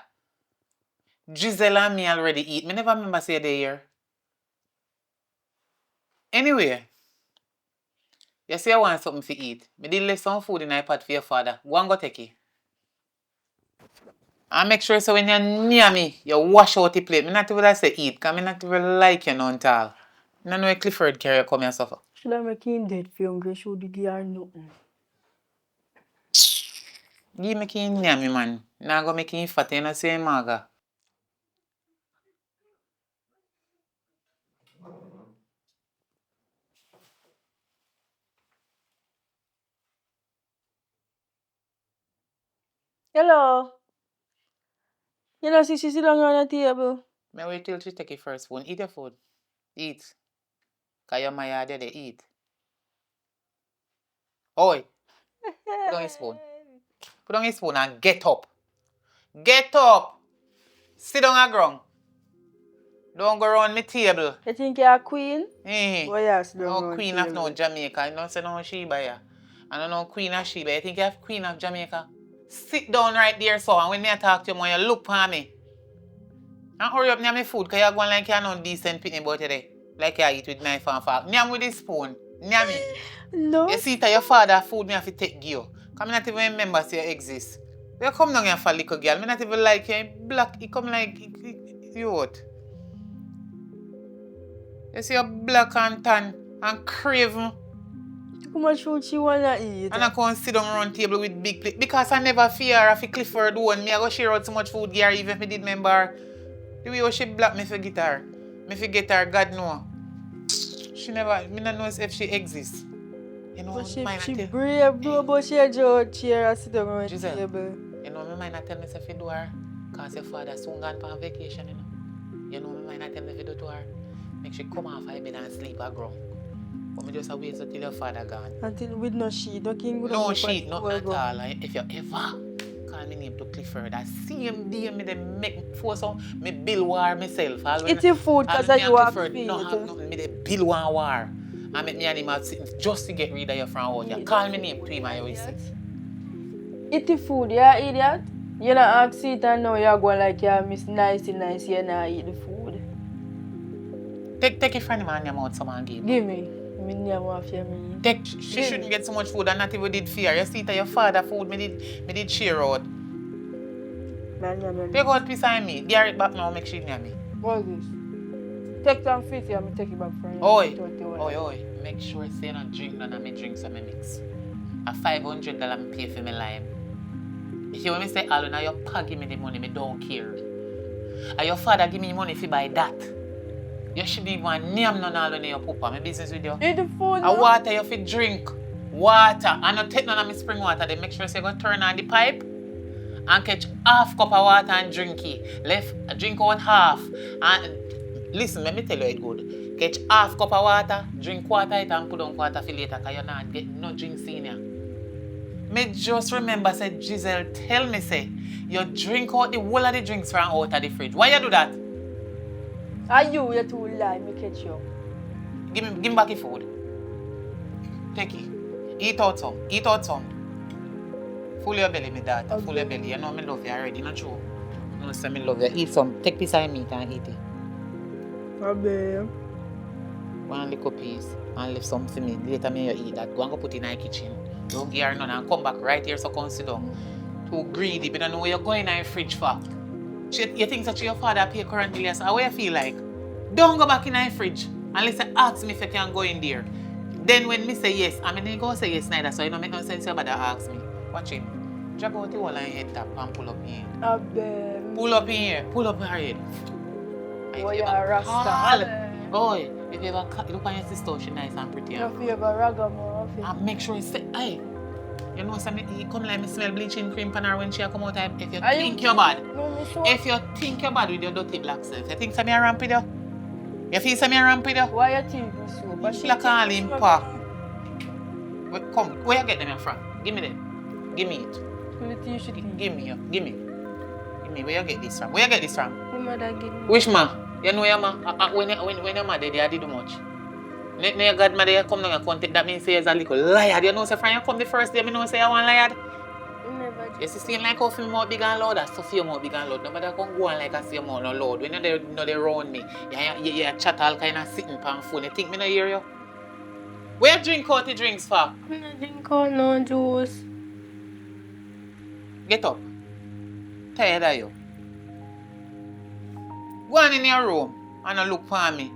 Speaker 5: Giselle and me already eat. Me never remember say they here. Anyway, you say you want something to eat. Me did leave some food in the pot for your father. Go and go take it. And make sure so when you're near me, you wash out the plate. Me not even say eat, because me not even like you none at all. I don't know where Clifford carry come here suffer.
Speaker 4: Should I make him dead for hungry? Should he give her nothing?
Speaker 5: Give me king near me, man. Now go make him fat, you know, say maga.
Speaker 4: Hello. You know, see, she sit down on the table.
Speaker 5: Me wait till she take it first spoon. Eat your food. Eat. Because you're my yard, they eat. Oi, put down your spoon. Put down your spoon and get up. Get up. Sit down on the ground. Don't go around my table.
Speaker 4: You think you're a queen?
Speaker 5: Eh.
Speaker 4: Boy, yes, don't
Speaker 5: No
Speaker 4: go on
Speaker 5: queen of no
Speaker 4: table.
Speaker 5: Jamaica. I don't say no Sheba here. I don't know queen of Sheba. You think you have queen of Jamaica? Sit down right there, so and when me talk to you, man, you look for me. And hurry up, near my food, because you're going like you're not decent pitney about today. Like you eat with knife and fork. Near with this spoon. Near me.
Speaker 4: No.
Speaker 5: You see that your father food me have to take you. Because I not even remember say you exist. You come down here for a little girl. I not even like you. Black, you come like you what? You see you black and tan and craven.
Speaker 4: How much food she wanna eat?
Speaker 5: And I can't sit down around table with big plate. Because I never fear her if Clifford one. Me I go share out so much food here even if I did remember. The way she black me forget her. Me forget her, God know. She never, me not know if she exists. You know,
Speaker 4: But she
Speaker 5: tell,
Speaker 4: brave, bro, but she a judge chair and sit down on the
Speaker 5: Giselle,
Speaker 4: table.
Speaker 5: you know, me might not tell me if you do her. Because your father soon gone on vacation, you know. You know, me might not tell me if you do to her. Make she come off her bed and sleep at ground. But me just wait until your father gone.
Speaker 4: Until with no sheet, no king with
Speaker 5: No sheet, nothing at all. If you ever call me name to Clifford, that same day me they make force on me bill war myself.
Speaker 4: It's your food because you are feed.
Speaker 5: No have nothing, me they bill one war. And make me and him sitting just to get rid of you from out. You call me name to him and you will see.
Speaker 4: Eat the food, you idiot. You not ask it and now you're going like you're miss nice, you not eat the food.
Speaker 5: Take it from him and your mouth some and give.
Speaker 4: Give me. Me never want to me.
Speaker 5: She shouldn't get so much food and not even did fear. You see that your father food me did share out. Take out piece of me. Get it back now, make she near me.
Speaker 4: What is this? Take some fish here, me take it back for you.
Speaker 5: Oi. Make sure you say not drink none of me drinks and me mix. A $500 me pay for me lime. If you want me say all now your pa give me the money, me don't care. And your father give me money if you buy that. You shouldn't even name none all in your papa. My business with you.
Speaker 4: Eat the food.
Speaker 5: And water you fit drink. Water. And not take none of my spring water. Then make sure you go turn on the pipe and catch half cup of water and drink it. Drink out half. And listen, let me tell you it good. Catch half cup of water, drink water it and put on water for later because you're not getting no drinks in here. Me just remember said Giselle tell me say you drink out the whole of the drinks from out of the fridge. Why you do that?
Speaker 4: Are you're too lie, me catch you.
Speaker 5: Give me back the food. Take it. Eat out some. Full your belly, me daughter. Okay. Full your belly. You know me love you already, not true. No, say me love you. Eat some. Take piece of meat and eat it.
Speaker 4: Okay.
Speaker 5: One little piece and leave some for me. Later me you eat that. Go and go put it in the kitchen. Don't give her none and come back right here so come sit down. Too greedy, but don't know where you're going in the fridge for. You think that your father pay current bill, so how you feel like? Don't go back in the fridge unless you ask me if you can go in there. Then when me say yes, I mean go say yes neither, so it don't make no sense you better ask me. Watch him. Drop out the whole of your head top and pull up in here. Pull up in here. Pull up your head.
Speaker 4: Oh, you're a rasta.
Speaker 5: Oh, if you ever look on your sister, she's nice and pretty.
Speaker 4: If you ever ragamo,
Speaker 5: and make sure you say, hey. You know, he come like me smell bleaching cream on her when she come out. If you think you're bad, if you think you're bad with your dirty black self, you think some me ramp with you? You feel some me ramp with you?
Speaker 4: Why you think me so?
Speaker 5: Black all in pa. Come, where you get them from? Give me them. Give me it.
Speaker 6: Will it you should leave?
Speaker 5: Give me. Give me. Where you get this from? Where you get this from?
Speaker 6: My mother give me.
Speaker 5: Which ma? You know your ma? When your mother they did much. No your godmother you come down your country, that means you're a little liar. You know say from you come the first day, me know say you want liar.
Speaker 6: Never.
Speaker 5: You see seem like how your mouth big and loud, that's so your mouth big and loud. Nobody can go on like I see your mouth no loud. When you know they round me, you chat all kind of sitting on phone. You think me no hear you? Where you drink out the drinks for?
Speaker 6: I'm not drink out no juice.
Speaker 5: Get up. Tired of you. Go on in your room and look for me.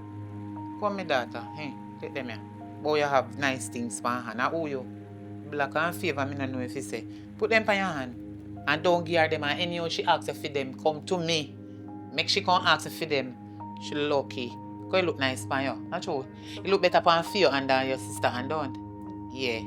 Speaker 5: Come me daughter. Hey, take them here. Boy, you have nice things for hand. Now who you? Black and favor, me no know if you say. Put them on your hand. And don't give her them and anyhow she asks you for them, come to me. Make she come ask you for them. She lucky. Because you look nice for you. Not true. You look better for you and your sister and don't. Yeah.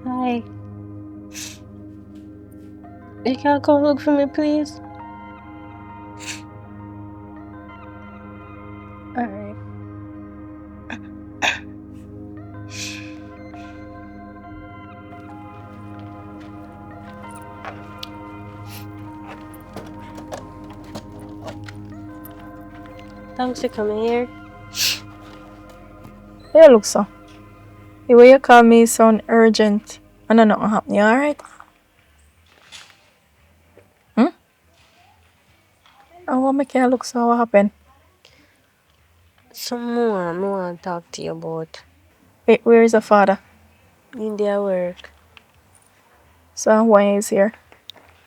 Speaker 6: Hi. You can come look for me, please. Alright. Thanks for coming here.
Speaker 7: Yeah, look so. The way you call me sound urgent. I know nothing happen. You alright? I want make you look so what happened.
Speaker 6: Some more I want to talk to you about.
Speaker 7: Wait, where is the father?
Speaker 6: In their work.
Speaker 7: So why is here?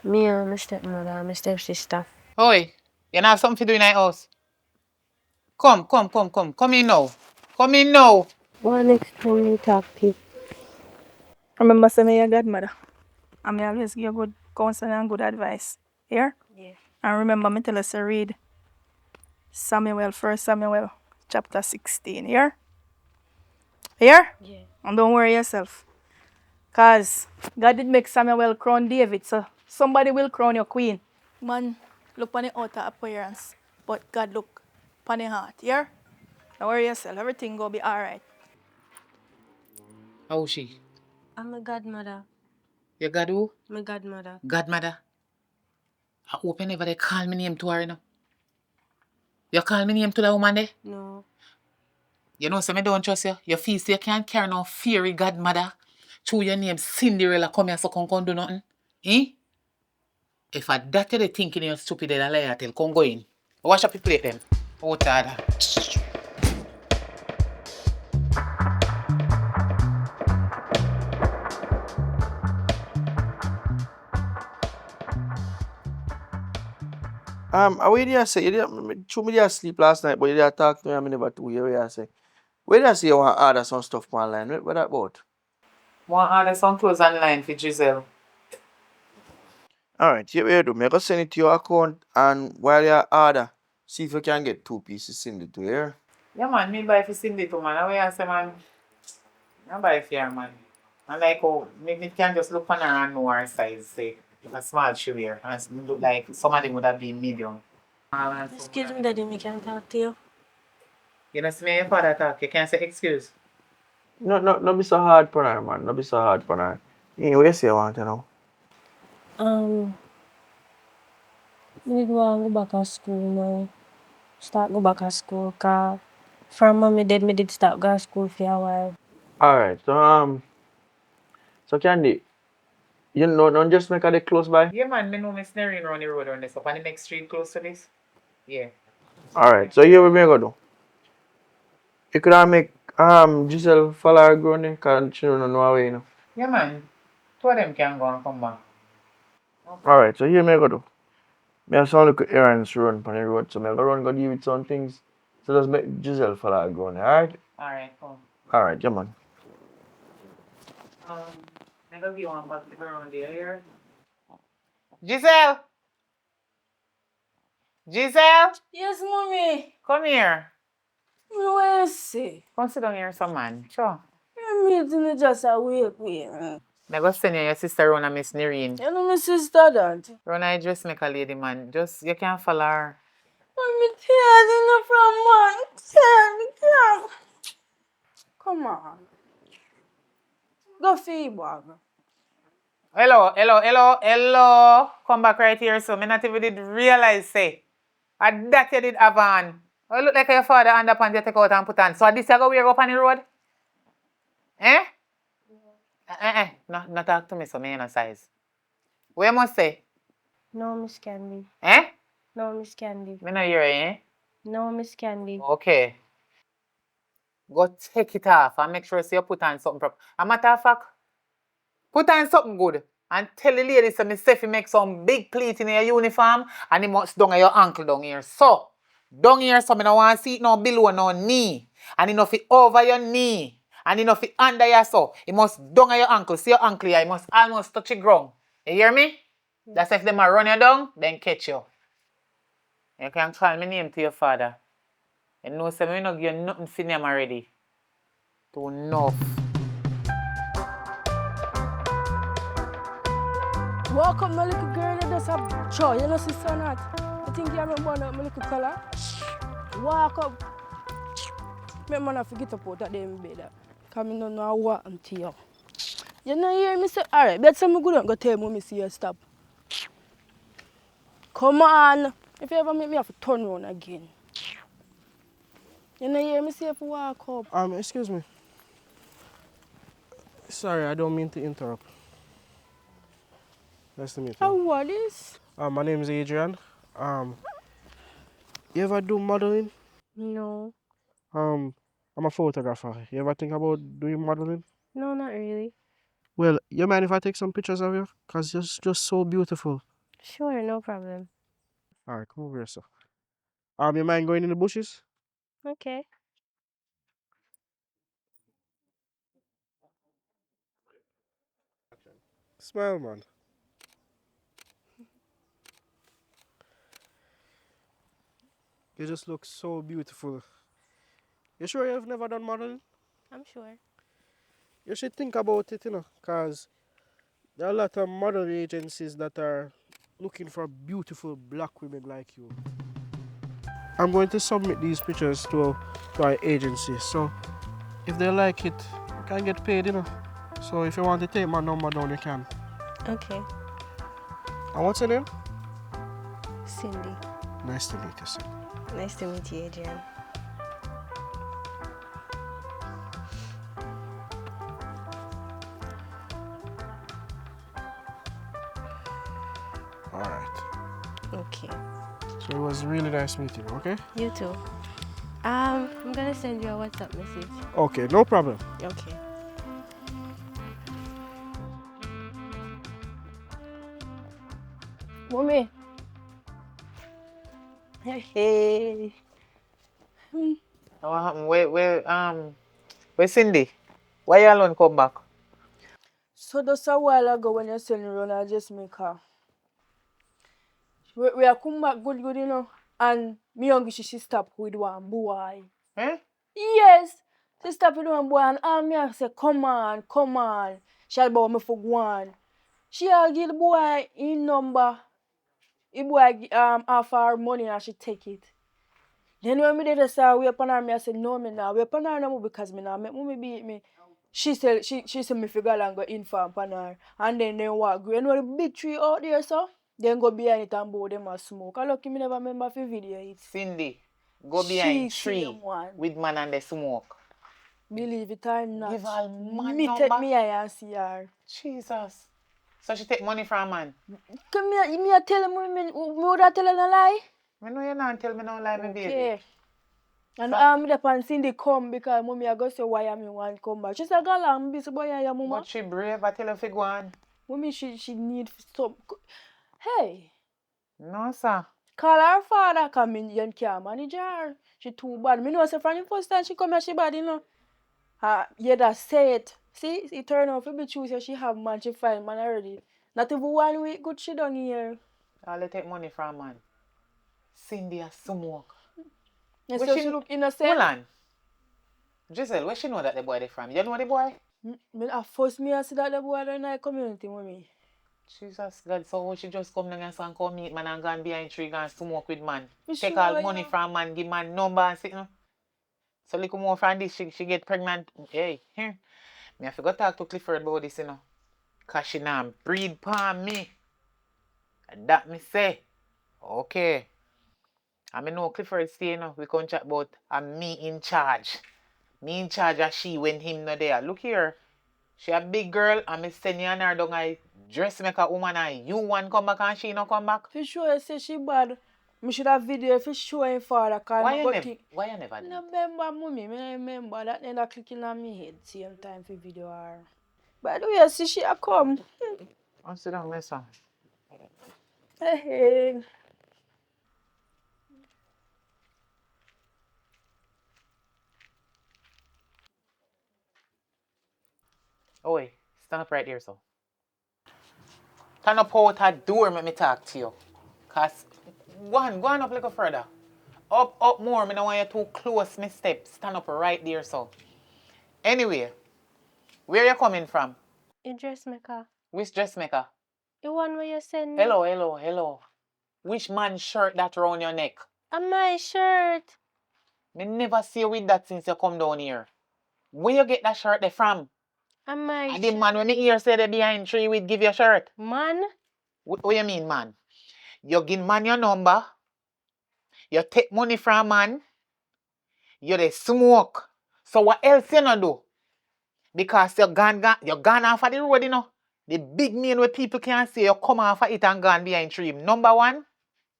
Speaker 6: Me and my stepmother and my stepsister.
Speaker 5: Oi, you not have something to do in my house? Come. Come in now. Come in now.
Speaker 6: What next time you talk to you?
Speaker 7: Remember say me your godmother. And me always give you good counsel and good advice. Here?
Speaker 6: Yeah.
Speaker 7: And remember me tell us to read Samuel, 1 Samuel chapter 16. Here? Here?
Speaker 6: Yeah.
Speaker 7: And don't worry yourself. Cause God did make Samuel crown David, so somebody will crown your queen. Man, look on the outer appearance, but God look on the heart. Here? Don't worry yourself. Everything go be alright.
Speaker 5: How is she?
Speaker 6: I'm a godmother.
Speaker 5: You got who?
Speaker 6: My godmother.
Speaker 5: Godmother. I hope you never they call me name to her, you know. You call me name to that woman there?
Speaker 6: No.
Speaker 5: You know, so me don't trust you. You feel so you can't carry no fairy godmother. Through your name Cinderella come here so come do nothing. Eh? If I that you thinking you're stupid, then I lie tell come go in. Wash up your plate then. Oh, tada.
Speaker 2: What did you say? You didn't, me did sleep last night, but you did talk to me. I never told you what you say. Where did I say you want to order some stuff online? What that about?
Speaker 5: Want order some clothes online for Giselle.
Speaker 2: Alright, here we do. Me go send it to your account, and while you order, see if you can get 2 pieces, send it to here.
Speaker 5: Yeah man, me buy for Cindy too man. I say man, I buy for her man. I like how me can just look on her and know her size. Say if a small she wear. And it look like some of them would have been medium.
Speaker 6: Excuse me, Daddy, me can talk to you.
Speaker 5: You know, see me and your father talk. You can't say excuse.
Speaker 2: No be so hard for her, man. No be so hard for her. What you say you want, you know?
Speaker 6: Me did want to go back to school now. Start go back to school, cause from mommy dead, me did start go to school for a while.
Speaker 2: Alright, so Candy, you know, don't just make it close by?
Speaker 5: Yeah man, me know me snaring around the road on this up on the next street close to this. Yeah.
Speaker 2: Alright, so here we may go do. You could have make Giselle follow her granny, cause she don't know way, you know.
Speaker 5: Yeah man. Two of them can go and come back.
Speaker 2: Alright, so here may go do. Me have some little errands to run on the road, so me go run go deal with some things. So just make Giselle follow her granny, alright?
Speaker 5: Alright, come.
Speaker 2: Alright, yeah man.
Speaker 5: I go give one back to around there here. Giselle! Giselle,
Speaker 4: Yes, mommy.
Speaker 5: come here.
Speaker 4: What you say?
Speaker 5: Come sit down here, some man. Sure.
Speaker 4: Your meeting just a wake me.
Speaker 5: I go send you your sister Rona Miss Nerine.
Speaker 4: You know my sister that.
Speaker 5: Rona, I just make a lady, man. Just, you can't follow her.
Speaker 4: I'm tired enough from man. Tired. Come on. Go feed Bob.
Speaker 5: Hello. Come back right here, so me not even did realize, say. That you did have on. Oh, look like your father underpants you take out and put on. So this you go wear up on the road? Eh? No talk to me, so me in a size. What you must say?
Speaker 6: No, Miss Candy.
Speaker 5: Eh?
Speaker 6: No, Miss Candy.
Speaker 5: Me no hear you, eh?
Speaker 6: No, Miss Candy.
Speaker 5: Okay. Go take it off and make sure you put on something proper. A matter of fact, put on something good and tell the lady so me say if you make some big pleat in your uniform and it must down at your ankle down here. So, down here so me no want to see it no below no knee. And enough it over your knee. And enough it under your so. It must down at your ankle. See your ankle here, it must almost touch the ground. You hear me?
Speaker 6: Yeah.
Speaker 5: That's if them a run you down, then catch you. You can call my name to your father. You know, say me no give you nothing for them already. Too enough.
Speaker 4: Walk up, my little girl, you just have joy. You know, sister, not. I think you remember my little color. Walk up. My man have to get up out of them bed. Because I don't know what I'm to you. You know, hear me say, alright, but some good go tell me see you stop. Come on. If you ever make me have to turn around again. You know, hear me say if you walk up.
Speaker 2: Excuse me. Sorry, I don't mean to interrupt. Nice to meet
Speaker 4: How
Speaker 2: you.
Speaker 4: what is?
Speaker 2: My name is Adrian. You ever do modeling?
Speaker 6: No.
Speaker 2: I'm a photographer. You ever think about doing modeling?
Speaker 6: No, not really.
Speaker 2: Well, you mind if I take some pictures of you? Because you're just so beautiful.
Speaker 6: Sure, no problem.
Speaker 2: All right, come over here, sir. You mind going in the bushes?
Speaker 6: Okay.
Speaker 2: Smile, man. You just look so beautiful. You sure you've never done modeling?
Speaker 6: I'm sure.
Speaker 2: You should think about it, because there are a lot of modeling agencies that are looking for beautiful black women like you. I'm going to submit these pictures to our agency, so if they like it, you can get paid. So if you want to take my number down, you can.
Speaker 6: Okay.
Speaker 2: And what's your name?
Speaker 6: Cindy.
Speaker 2: Nice to meet you, sir.
Speaker 6: Nice to meet you, Adrian.
Speaker 2: All right.
Speaker 6: Okay.
Speaker 2: So it was really nice meeting you, okay?
Speaker 6: You too. I'm gonna send you a WhatsApp message.
Speaker 2: Okay, no problem.
Speaker 6: Okay.
Speaker 4: Mommy. Hey.
Speaker 5: What happened? Where Cindy? Why you alone come back?
Speaker 4: So just a while ago when you send me around, I just make her. We are come back good, and me young she stop with one boy.
Speaker 5: Eh?
Speaker 4: Yes, she stop with one boy and all me I say, come on. She about me for one. She give the boy in number. The boy half her money and she take it. Then when me did the say we upon her, me I said no me now. We upon her no more because me now make mommy beat me. She said me figure and go inform upon her. And then they walk. You know the big tree out there, so then go behind it and bow them a smoke. I lucky me never remember for video it.
Speaker 5: Cindy, go behind
Speaker 4: She
Speaker 5: tree
Speaker 4: one.
Speaker 5: with man and the smoke.
Speaker 4: Believe it or not.
Speaker 5: Give her man
Speaker 4: Me
Speaker 5: number.
Speaker 4: take me eye and see her.
Speaker 5: Jesus. So she take money from a man.
Speaker 4: Come here, me a tell him me would I tell her a lie?
Speaker 5: I know you not tell me no lie, my baby.
Speaker 4: Okay. And
Speaker 5: So-
Speaker 4: me the pan Cindy come because mommy I go say why me want come back. She said go along, busy boy and your mama.
Speaker 5: But she brave, I tell her to go on.
Speaker 4: Mommy she need some. Hey,
Speaker 5: No, sir.
Speaker 4: call her father come in and can't manage her. She too bad. Me know say from the first time she come here she bad, yeah, that say it. See, it turn out to be true. So she have man, she find man already. Not even 1 week good she done here.
Speaker 5: I'll take money from a man. Cindy a smoke.
Speaker 7: And
Speaker 5: Where
Speaker 7: so she look innocent.
Speaker 5: Hold on. Giselle, where she know that the boy they from? You know the boy?
Speaker 4: At first, I see that the boy in the community with me.
Speaker 5: Jesus God, so she just come down and come meet man and gone behind tree and smoke with man.
Speaker 4: Me
Speaker 5: Take
Speaker 4: sure,
Speaker 5: all money
Speaker 4: yeah.
Speaker 5: from man, give man number and sit. So little more from this, she get pregnant. Hey, here. Me have to go talk to Clifford about this, Cause she now breed palm me. And that me say. Okay. I mean know Clifford stay, we can chat about me in charge. Me in charge of she when him not there. Look here. She a big girl and me send you and her down a dressmaker woman and you want come back and she no come back.
Speaker 4: For sure, I say she bad. Me should have video for sure in father.
Speaker 5: Why you never do
Speaker 4: No
Speaker 5: it?
Speaker 4: remember, mommy. Me remember that never clicking on me head same time for video her. By the way, I see she a come.
Speaker 5: I'll sit down, listen.
Speaker 4: Hey.
Speaker 5: Oh wait, stand up right there, so. Stand up out her door, let me talk to you. Cause go on up a little further. Up more, me don't want you too close, me step. Stand up right there, so. Anyway, where you coming from?
Speaker 6: A dressmaker.
Speaker 5: Which dressmaker?
Speaker 6: The one where you send me.
Speaker 5: Hello. Which man's shirt that round your neck?
Speaker 6: And my shirt.
Speaker 5: Me never see you with that since you come down here. Where you get that shirt there from?
Speaker 6: And my
Speaker 5: And
Speaker 6: shirt.
Speaker 5: the man when me hear say they behind tree with give you a shirt.
Speaker 6: Man?
Speaker 5: What you mean, man? You give man your number. You take money from man. You dey smoke. So what else you not do? Because you gone off of the road, The big mean where people can't see you come off of it and gone behind tree. Number one,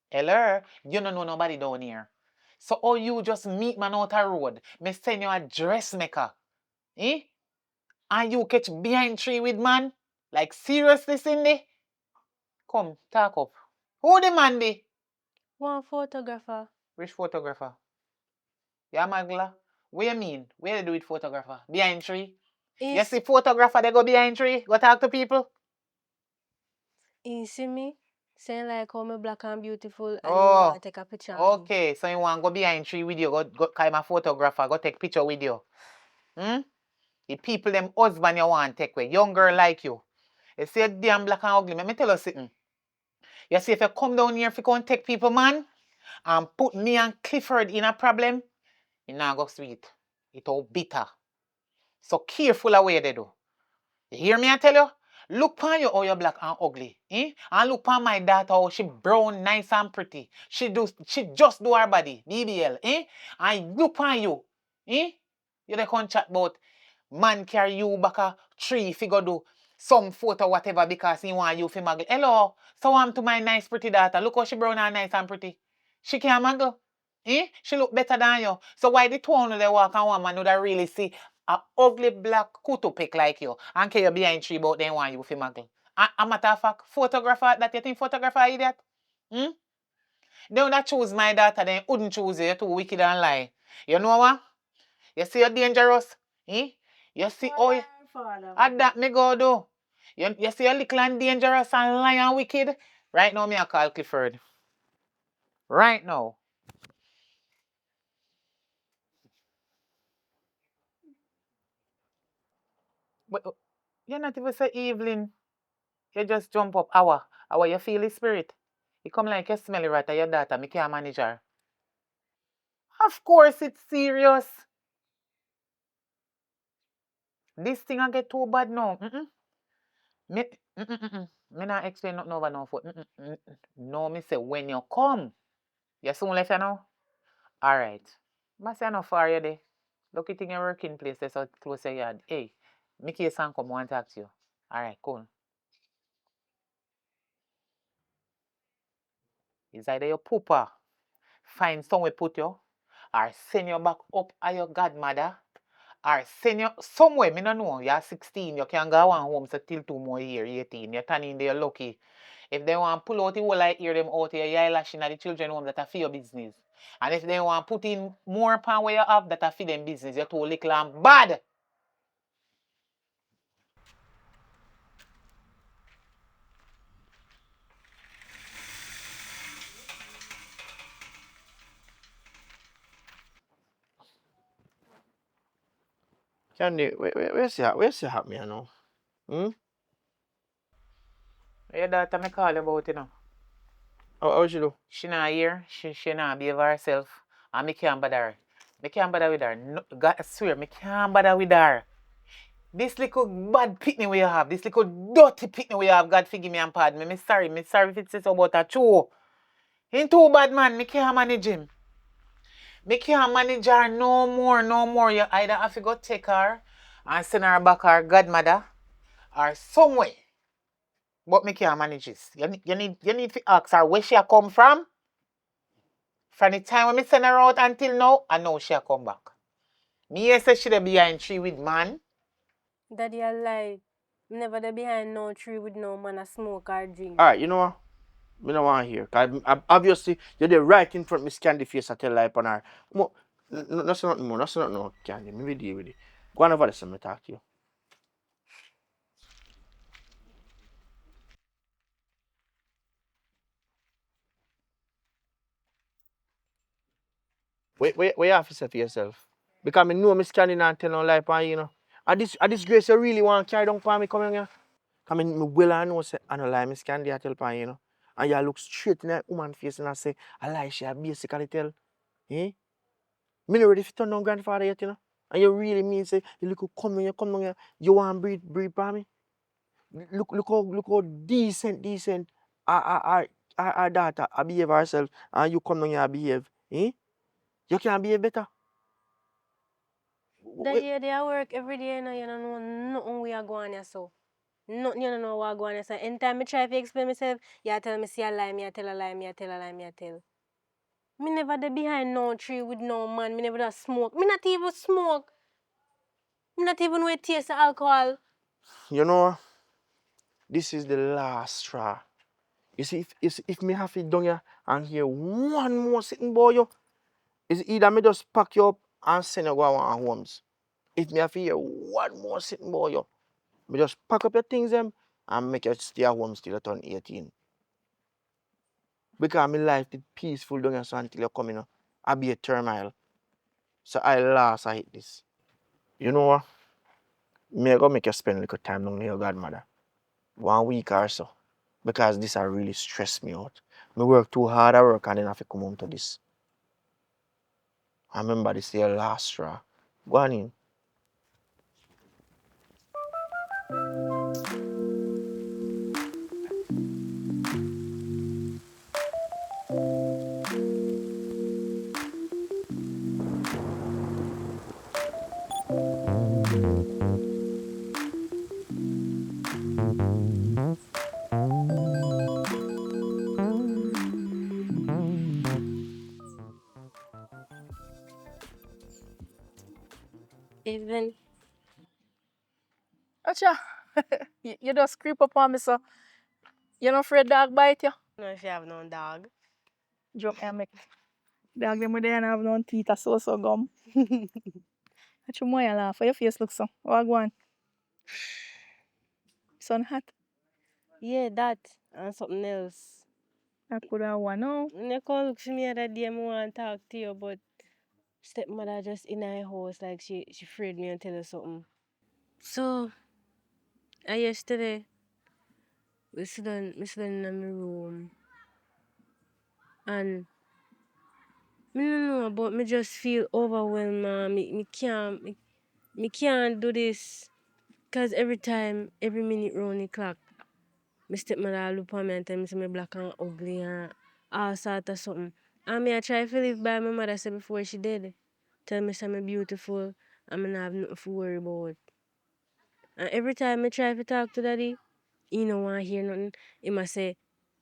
Speaker 5: hello, you don't know nobody down here. So how you just meet man out the road? Me send you a dressmaker. Eh? And you catch behind tree with man? Like seriously, Cindy? Come, talk up. Who the man be?
Speaker 6: One photographer.
Speaker 5: Which photographer? Yeah, Magla. What you mean? Where they do with photographer? Behind tree? You see photographer, they go behind tree? Go talk to people?
Speaker 6: You see me? Saying like how me black and beautiful and you
Speaker 5: Oh,
Speaker 6: want to take a picture of me.
Speaker 5: okay. So you want to go behind tree with you, go call my photographer, go take picture with you. The people, them husband you want to take with. Young girl like you. You see a damn black and ugly. Let me tell you something. You see if you come down here if you go and take people, man, and put me and Clifford in a problem, you not go sweet. It all bitter. So careful of what they do. You hear me I tell you? Look upon you how you black and ugly. And look upon my daughter how she brown, nice and pretty. She just do her body. BBL. And look upon you. You they can chat about man carry you back a tree if you go do some photo whatever because he want you to muggle. Hello. So I'm to my nice pretty daughter. Look how she brown and nice and pretty. She can't muggle. She look better than you. So why the two of they walk and one man would really see a ugly black kutu pick like you and carry you behind tree about them want you to muggle? A matter of fact, photographer that you think photographer idiot? They would not choose my daughter, then wouldn't choose you. You're too wicked and lie. You know what? You see you're dangerous? You see how you... And that me go do. You see you're little and dangerous and lying and wicked? Right now, me I call Clifford. Right now. But you're not even say Evelyn. You just jump up. How you feel his spirit? You come like you smelly rat at your daughter. Me can't manage her. Of course it's serious. This thing I get too bad now. Me, me not explain nothing over now for. No, me say when you come. You soon left you now? Alright. Must say no far you there. Look it in your working place. That's how close your yard. Hey, me case and come want to talk to you. Alright, cool. It's either your pooper find somewhere put you, or send you back up at your godmother, or send you somewhere, me no know, you're 16, you can go on home so till 2 more years, 18, you're turning there lucky. If they want to pull out the whole like hear them out here, you're eyelashing at the children home, that are for your business. And if they want to put in more pan where you have, that are for them business, you're too little and bad.
Speaker 2: Candy, where's you at me now? Hmm?
Speaker 5: Your daughter me call you about, you know.
Speaker 2: How she do?
Speaker 5: She not here. She not behave herself. And me can't bother her. Me can't bother with her. No, God, I swear, me can't bother with her. This little bad pitney we have, this little dirty pitney we have, God forgive me and pardon me. Me sorry if it's so about a true. He ain't too bad, man. Me can't manage him. Me can't manage her no more. You either have to go take her and send her back her godmother or somewhere. But me can't manage this. You need to ask her where she a come from. From the time when me send her out until now, I know she a come back. Me here say she dey behind tree with man.
Speaker 6: Daddy, I lie. Me never dey behind no tree with no man a smoke or drink.
Speaker 2: Alright, you know what? Me no want to hear. Cause obviously you're there right in front of Miss Candy face. I tell lie on her. No say nothing more. No say nothing more, Candy. Me deal with it. Go on over there, so me talk to you. Wait, you have to say for yourself. Because me know Miss Candy not tell no lie on you, you know. A disgrace you really want to carry down for me coming here. Because me well I know say I no lie Miss Candy I tell on you, know. And you look straight in that woman face and I say, I lie she a basically tell. Eh? Me not ready to turn down grandfather yet, you know. And you really mean say you look you come down here, you want to breathe for me? Look how decent our daughter behave herself and you come down here and behave. Eh? You can behave better.
Speaker 6: Daddy, you dey work every day, you don't know nothing we are going here, so. Nothing you don't know what going on. So anytime I try to explain myself, you tell me see a lie, me I tell a lie, me I tell a lie, me I tell. Me never dey behind no tree with no man, me never da smoke. Me not even smoke. Me not even with taste of alcohol.
Speaker 2: You know, this is the last straw. You see, if me have it down here and hear one more sitting boy, you, it's either me just pack you up and send you go our homes. If me have to hear one more sitting boy, you, me just pack up your things them and make you stay at home till you turn 18. Because my life is peaceful down here so until you come in. I be a turmoil. So I hit this. You know what? Me I go make you spend a little time down with your godmother. 1 week or so. Because this are really stress me out. Me work too hard at work and then I have to come home to this. I remember this is your last straw. Go on in.
Speaker 6: Even
Speaker 7: Acha. You just creep up on me, so you not afraid dog bite you?
Speaker 6: know if you have no dog.
Speaker 7: Joke and make dog them with they have no teeth, so gum. Acha more you laugh. Your face looks so. What go on? Sun hot.
Speaker 6: Yeah, that and something else.
Speaker 7: I could have one now.
Speaker 6: You call look for me other day, I want to talk to you, but stepmother just in her house like she afraid me and tell her something. So yesterday we sit down in my room and me no know but me just feel overwhelmed, man. Me can't do this. Cause every time, every minute round the clock, my stepmother look at me and tell me say me black and ugly and all sort of something. And me I try to live by my mother say before she dead. Tell me say me beautiful and me not have nothing to worry about. And every time I try to talk to daddy, he no want hear nothing. He must say,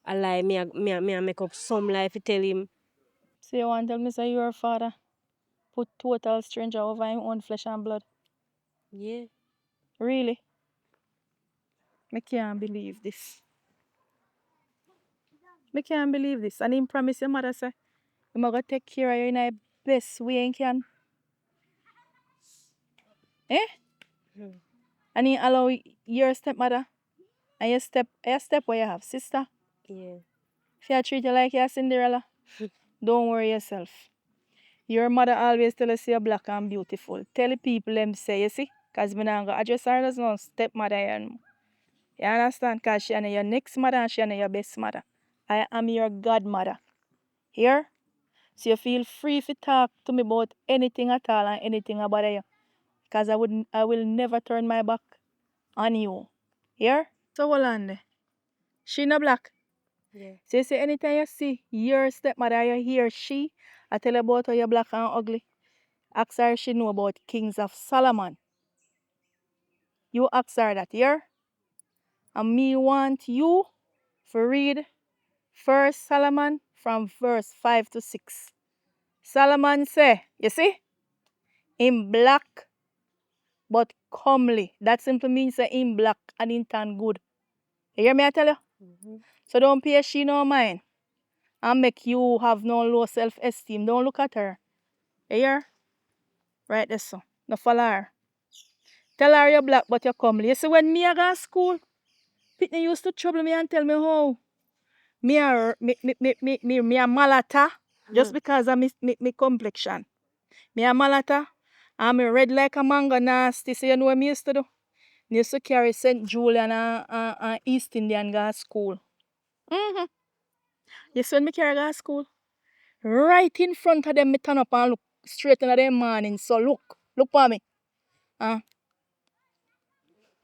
Speaker 6: I lie, me I make up some lie to tell him.
Speaker 7: So you want to tell me say your father put total stranger over him own flesh and blood?
Speaker 6: Yeah.
Speaker 7: Really? I can't believe this. I can't believe this. And him promise your mother say, I'm gonna take care of you in the best way he can. Eh?
Speaker 6: Hmm.
Speaker 7: And he allow your stepmother and your step where you have sister.
Speaker 6: Yeah.
Speaker 7: If you treat you like you're Cinderella, don't worry yourself. Your mother always tell us you're black and beautiful. Tell the people them say, you see? Cause me not go address her as no stepmother and you understand? Cause she ain't your next mother and she ain't your best mother. I am your godmother. Here? So you feel free to talk to me about anything at all and anything about you. Cause I will never turn my back on you. Here? So hold on there. She no black.
Speaker 6: Yeah.
Speaker 7: So you say anytime you see your stepmother, you hear she, I tell her about how you're black and ugly. Ask her if she know about Kings of Solomon. You ask her that, here? And me want you to read First Solomon from verse 5 to 6. Solomon say, you see? In black but comely. That simply means that in black and in tan good. You hear me I tell you?
Speaker 6: Mm-hmm.
Speaker 7: So don't pay she no mind and make you have no low self-esteem. Don't look at her. You hear? Right this so. No follow her. Tell her you're black but you're comely. You see when me I go to school, Pitney used to trouble me and tell me how me a malata just because of me complexion. Me a malata and me red like a mango nasty. So you know what me used to do? Me used to carry St. Julian and East Indian go to school. Mm-hmm. You see when me carry go to school? Right in front of them, me turn up and look straight in the morning. So look for me.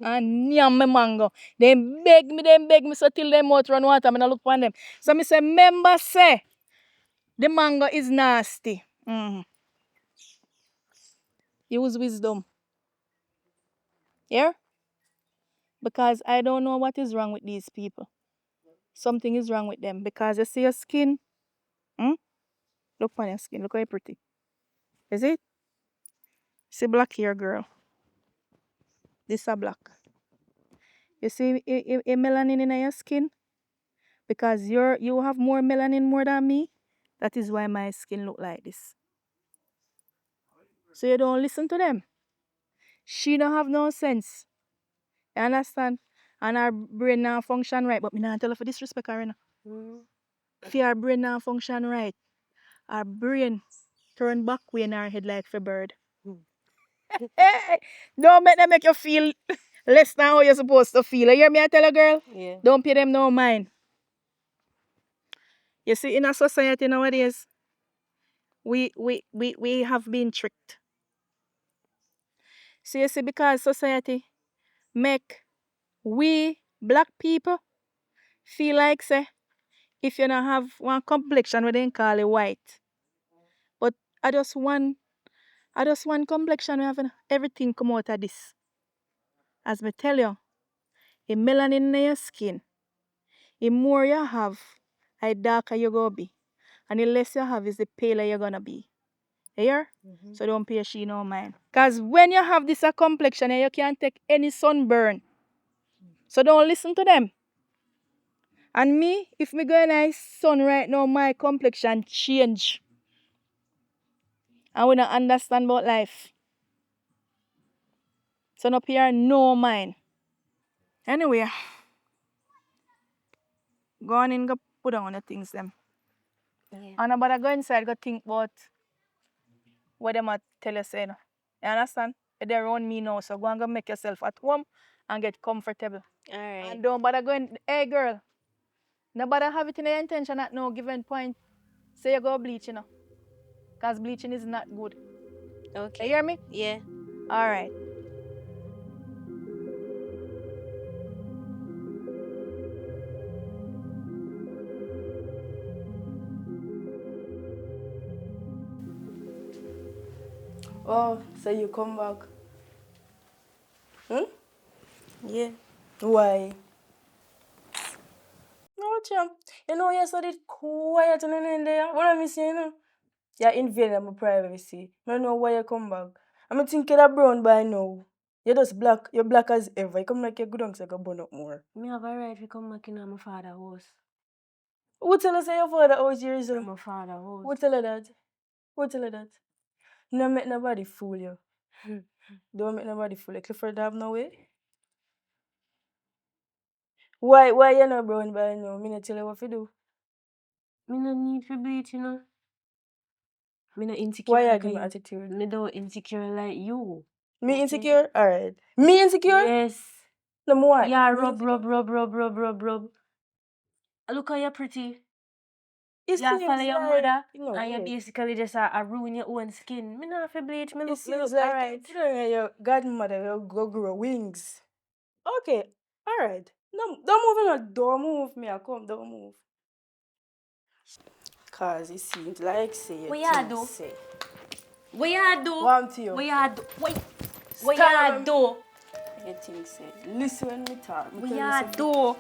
Speaker 7: And yam me mango. They beg me so till them mouth run water, me no look for them. So me say, member say, the mango is nasty. Use wisdom. Yeah? Because I don't know what is wrong with these people. Something is wrong with them. Because you see your skin. Look on your skin. Look how pretty. Is it? See black hair, girl. This a black. You see a melanin in your skin? Because you have more melanin more than me. That is why my skin look like this. So you don't listen to them. She don't have no sense. You understand? And her brain not function right. But me not tell her for disrespect her. If her brain not function right, her brain turn back way in her head like for bird. Hey, don't make them make you feel less than how you're supposed to feel. You hear me I tell a girl?
Speaker 6: Yeah.
Speaker 7: Don't pay them no mind. You see, in a society nowadays, we have been tricked. So you see, because society make we black people feel like say if you don't have one complexion we then call it white. But I just one complexion we have everything come out of this. As me tell you, the melanin in your skin, the more you have, the darker you gonna be. And the less you have is the paler you're gonna be. You hear? So don't pay she no mind. Cause when you have this complexion you can't take any sunburn. So don't listen to them. And me, if me go in the sun right now, my complexion change. And we don't understand about life. So no pay no mind. Anyway, go on in, go put on the things them.
Speaker 6: Yeah.
Speaker 7: And about go inside, go think about what them a tell you say. No. You understand? They're around me now, so go and go make yourself at home and get comfortable.
Speaker 6: Alright.
Speaker 7: And don't bother going, hey girl, no bother have it in your intention at no given point. Say you go bleach, you know. Because bleaching is not good.
Speaker 6: Okay.
Speaker 7: You hear me?
Speaker 6: Yeah.
Speaker 7: Alright.
Speaker 4: Oh, so you come back.
Speaker 6: Yeah.
Speaker 4: Why? No, champ. You know, you said it quiet in there. What am I saying? No? You're invading my privacy. I don't know why you come back. I'm thinking you're brown by now. You're just black. You're black as ever. You come like you're good on so you can burn up more.
Speaker 6: Me have a right to come back in my father's house.
Speaker 4: Who tell us your father house here, sir?
Speaker 6: My father's house.
Speaker 4: Who tell her that? Who tell her that? No make nobody fool you. Don't make nobody fool you. Clifford have no way. Why you not brown by now? Me not tell you what to do.
Speaker 6: Me no need to bleach, you know. Me no insecure
Speaker 4: Why you
Speaker 6: like
Speaker 4: give me
Speaker 6: you.
Speaker 4: attitude?
Speaker 6: Me don't insecure like you.
Speaker 4: Me insecure? Alright. Me insecure?
Speaker 6: Yes.
Speaker 4: No more.
Speaker 6: Yeah, rub, rub, rub, rub, rub, rub, rub. Look how you're pretty.
Speaker 4: It
Speaker 6: You
Speaker 4: seems
Speaker 6: follow your
Speaker 4: like
Speaker 6: mother,
Speaker 4: no,
Speaker 6: and you
Speaker 4: wait.
Speaker 6: basically just ruin your own skin. Me not fi bleach. Me
Speaker 4: It
Speaker 6: look
Speaker 4: seems like
Speaker 6: alright.
Speaker 4: your godmother will go grow wings. Okay, alright. No, don't move in. Don't move me. I come. Don't move. Cause it seems like say
Speaker 6: What
Speaker 4: you
Speaker 6: you
Speaker 4: think
Speaker 6: do?
Speaker 4: say.
Speaker 6: What you do?
Speaker 4: Want you.
Speaker 6: What you do? What
Speaker 4: Stand
Speaker 6: you do?
Speaker 4: You think say. Listen when me talk. Me
Speaker 6: What
Speaker 4: tell you
Speaker 6: you
Speaker 4: something.
Speaker 6: do?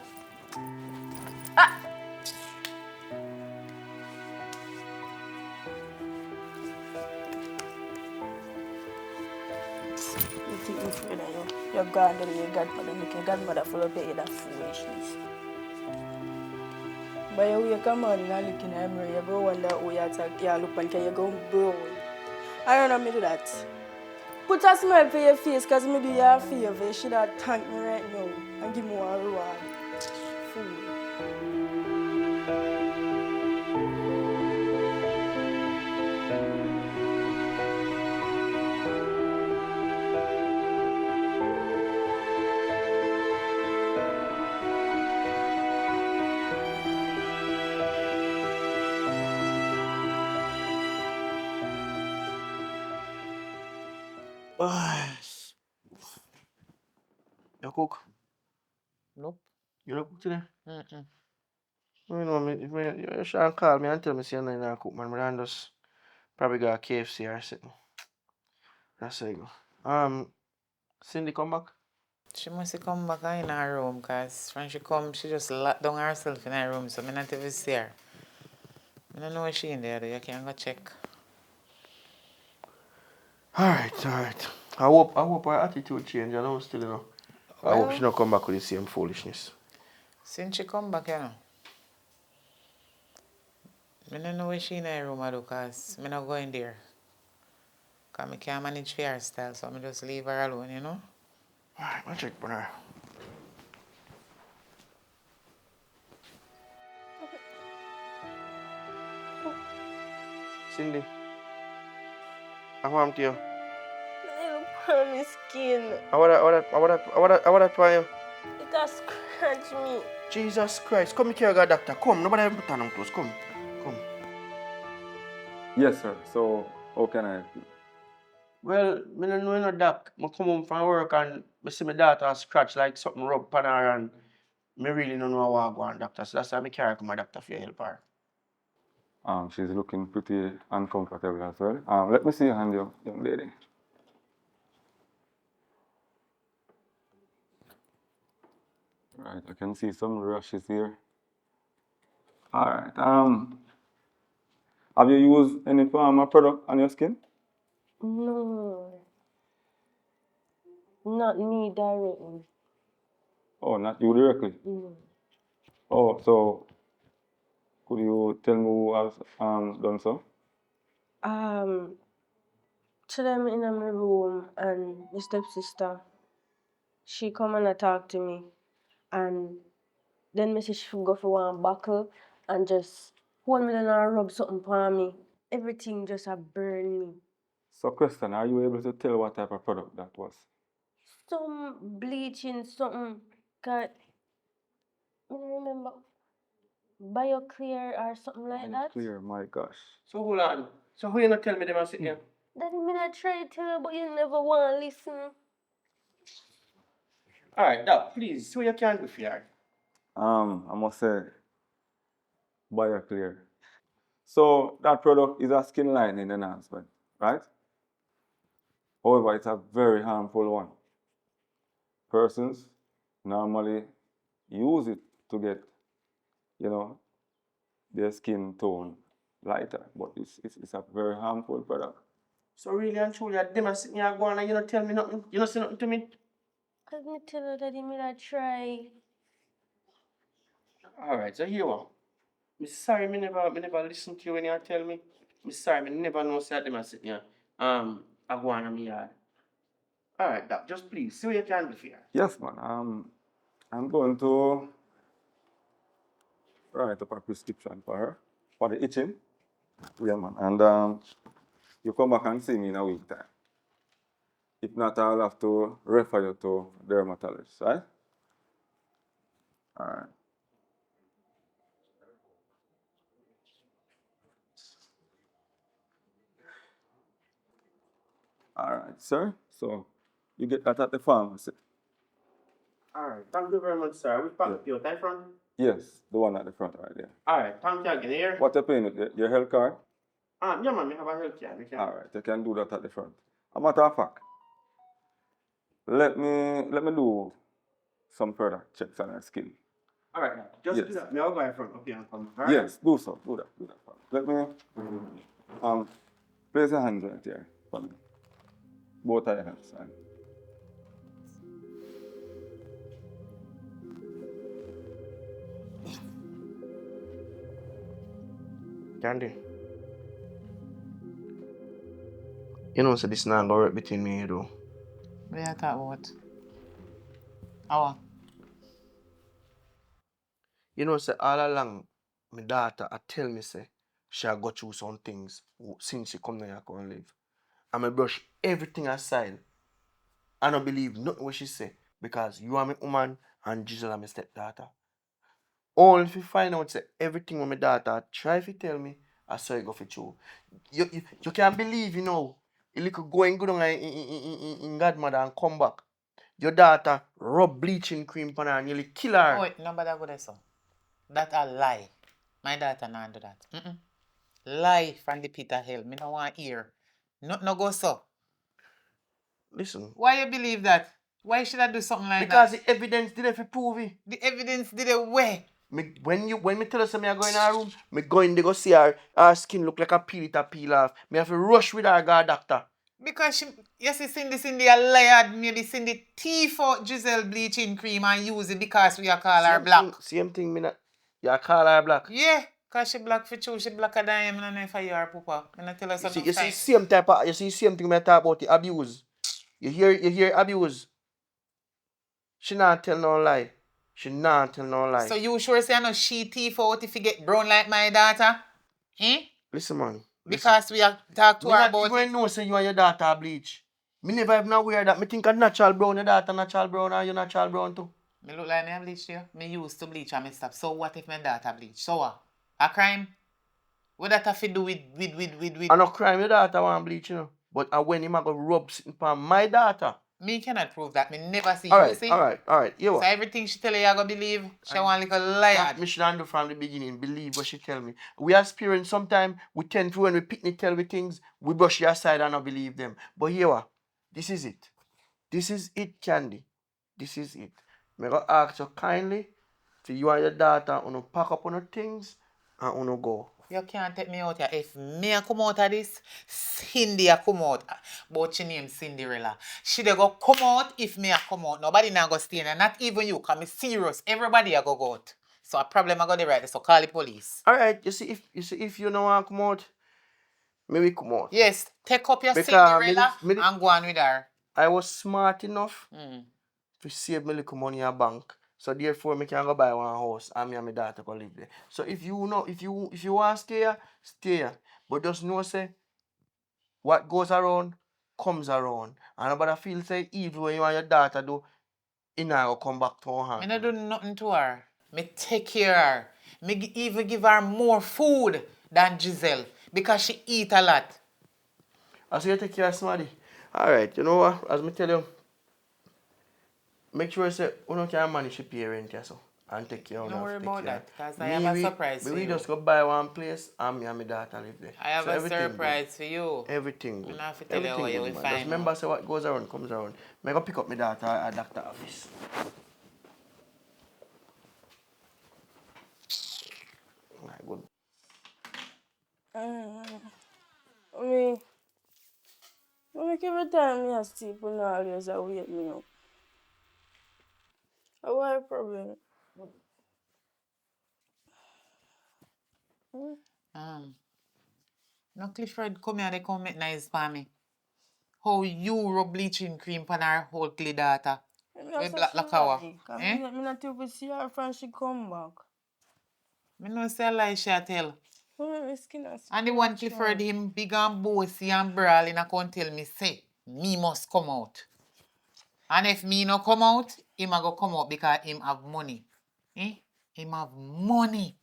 Speaker 4: You think me afraid of you. Your God and your godmother. Make your godmother follow up you that foolishness. But you wake up morning and look in the mirror, you go wonder who you attack, you look and you go brown. I don't know me do that. Put a smile for your face because me do you a favor. You should have thanked me right now and give me one reward. Fool.
Speaker 2: You cook?
Speaker 5: Nope.
Speaker 2: You don't cook today?
Speaker 5: Mm-mm.
Speaker 2: You know, you should call me and tell me say you not cook, man. I just probably got a KFC or something. That's how you go. Cindy come back?
Speaker 5: She must come back in her room because when she come, she just locked down herself in her room, so I not even see her. I don't know where she in there, though. You can go check.
Speaker 2: Alright. I hope her attitude change. I know still, you know. I hope she
Speaker 5: Well,
Speaker 2: not come back with the same foolishness.
Speaker 5: since she come back, I don't know where she in her room, because I not going there. Because I can't manage her hairstyle, so I just leave her alone.
Speaker 2: Alright, I'll check on her. Cindy, I want you.
Speaker 6: Little on skin.
Speaker 2: I want to you.
Speaker 6: It has scratched me.
Speaker 2: Jesus Christ, come here, God, doctor. Come, nobody have put on clothes. Come.
Speaker 8: Yes, sir. So, how can I help you?
Speaker 2: Well, I don't know no doc. I come home from work and I see my daughter scratch like something rub on her and I really don't know how I go on doctor. So that's why I carry her to my doctor for help her.
Speaker 8: She's looking pretty uncomfortable as well. Let me see your hand, young lady. Right, I can see some rashes here. All right. Have you used any pharma product on your skin?
Speaker 6: No, not me directly.
Speaker 8: Oh, not you directly.
Speaker 6: No.
Speaker 8: Oh, so could you tell me who has done so?
Speaker 6: Um, Today I'm in my room and my stepsister, she come and talk to me and then me say she go for one buckle and just hold me down and rub something for me. Everything just a burn me.
Speaker 8: So, question: are you able to tell what type of product that was?
Speaker 6: Some bleaching, something. Cause I don't remember BioClear or something like that.
Speaker 8: Clear, my gosh.
Speaker 2: So hold on. So who you not tell me them are sitting here?
Speaker 6: Daddy, me not try to tell you, but you never want to listen.
Speaker 2: Alright, doc, please, so you can do for her.
Speaker 8: I must say, BioClear. So that product is a skin lightening enhancement, right? However, it's a very harmful one. Persons normally use it to get, you know, their skin tone lighter, but it's a very harmful product.
Speaker 2: So really and truly, them are sitting here going and you don't tell me nothing. You don't say nothing to me.
Speaker 6: Cause me tell you, Daddy, me not try.
Speaker 2: Alright, so here you are. I'm sorry, me never listen to you when you tell me. I'm sorry, me never know say them are sitting here. I go on my yard. Alright, doc, just please, see what you can do for her.
Speaker 8: Yes, man. I'm going to write up a prescription for her for the itching. Yeah, man. And you come back and see me in a week time. If not, I'll have to refer you to dermatologist, right? All right. All right, sir. So you get that at the pharmacy.
Speaker 2: Alright, thank you very much, sir. Which part
Speaker 8: Yeah.
Speaker 2: your type from?
Speaker 8: Yes, the one at the front right there.
Speaker 2: Alright, thank you again here.
Speaker 8: What you paying with your health card?
Speaker 2: Yeah, man, we have a health care. We can.
Speaker 8: All right, you can do that at the front. A matter of fact, let me do some further checks on your skin.
Speaker 2: Alright, just
Speaker 8: Yes.
Speaker 2: do that. May I go from up here and come? Alright?
Speaker 8: Yes, do so. Do that. Let me place your hands right here for me. Both of your hands. And
Speaker 2: Candy. You know, so this not gonna work between me and you, though.
Speaker 5: What you talk about? Oh,
Speaker 2: You know, say all along, my daughter, I tell me, say, she a go through some things since she come here and live. And I brush everything aside. I don't believe nothing what she say. Because you are my woman and Giselle are my stepdaughter. Only if you find out say everything what my daughter try to tell me, I saw it go for true. You can't believe, you know, a little going good on in godmother and come back. Your daughter rub bleaching cream on her and nearly kill her.
Speaker 5: oh wait, nobody go there, so. That a lie. My daughter not do that. Lie from the pit of hell. Me no want hear. No go so.
Speaker 2: Listen.
Speaker 5: Why you believe that? Why should I do something like
Speaker 2: Because
Speaker 5: that?
Speaker 2: the evidence did it prove it.
Speaker 5: The evidence did it where?
Speaker 2: When me tell her say me I go in her room, me go in there go see her skin look like a peel off. Me have to rush with her go doctor.
Speaker 5: Because she, you see, Cindy a liar. Maybe Cindy thief out Giselle bleaching cream and use it because we are call her black.
Speaker 2: Same thing me not. You call her black.
Speaker 5: Yeah, because she black for true. She blacker than him. I don't know if I hear her, Papa. I not tell her something.
Speaker 2: You see same type of, you see same thing me talk about the abuse. You hear abuse. She not tell no lie. She not tell no lie.
Speaker 5: So you sure say I know she thief out if you get brown like my daughter? Eh?
Speaker 2: Listen, man. Listen.
Speaker 5: Because we have talked to her about
Speaker 2: You ain't know say you and your daughter bleach. Me never even aware that. Me think a natural brown, your daughter natural brown and you natural brown too.
Speaker 5: Me look like me have bleach here. Me used to bleach and me stop. So what if my daughter bleach? So what? A crime? What that have to do with?
Speaker 2: I no crime your daughter want bleach, you know. But when him a go rub sitting upon my daughter.
Speaker 5: Me cannot prove that. Me never see
Speaker 2: Alright,
Speaker 5: you see.
Speaker 2: alright. You
Speaker 5: So
Speaker 2: what?
Speaker 5: everything she tell you, I go believe. She want like a liar.
Speaker 2: Me should do from the beginning. Believe what she tell me. We as parents sometimes we tend to when we picnic tell we things, we brush you aside and not believe them. But here what? This is it. This is it, Candy. This is it. Me go ask you kindly for you and your daughter to pack up on your things and go.
Speaker 5: You can't take me out here. If me a come out of this, Cindy a come out. But she name Cinderella. She dey go come out if me a come out. Nobody now go stay in there. Not even you, cause me serious. Everybody a go out. So a problem I got there right there. So call the police.
Speaker 2: Alright, you see if you don't want to come out, maybe come out.
Speaker 5: Yes, take up your
Speaker 2: Because
Speaker 5: Cinderella and go on with her.
Speaker 2: I was smart enough to save my little money in a bank. So therefore, I can go buy one house and me and my daughter can live there. So if you want to stay here, stay here. But just know say, what goes around, comes around. And nobody feel say evil when you and your daughter do, it now will come back to her hand.
Speaker 5: Me not do nothing to her. Me take care of her. Me even give her more food than Giselle. Because she eat a lot.
Speaker 2: So you take care of somebody. Alright, you know what? As me tell you, make sure say you can manage your parent so, and take care of them.
Speaker 5: Don't worry about that, because I have a surprise for
Speaker 2: we
Speaker 5: you.
Speaker 2: just go buy one place and me and my daughter live there.
Speaker 5: I have
Speaker 2: So
Speaker 5: a
Speaker 2: everything
Speaker 5: surprise for you.
Speaker 2: good. Everything good.
Speaker 5: I have to tell you
Speaker 2: Everything
Speaker 5: how you
Speaker 2: good,
Speaker 5: will
Speaker 2: man.
Speaker 5: find
Speaker 2: Just remember say what goes around comes around. I go pick up my daughter at doctor office. Alright, good.
Speaker 4: Like every time me a sleep, you know, always a wake me up. What a problem?
Speaker 5: No Clifford come here, they come make nice for me. How you rub bleaching cream on her whole clear daughter. We black like our.
Speaker 4: Me not even see her from she come back.
Speaker 5: Me no say a lie she a tell.
Speaker 4: My skin is
Speaker 5: And the one Clifford him big and bossy and brawling I can't tell me say. me must come out. And if me no come out, him a go come out because him have money. Eh? Him have money.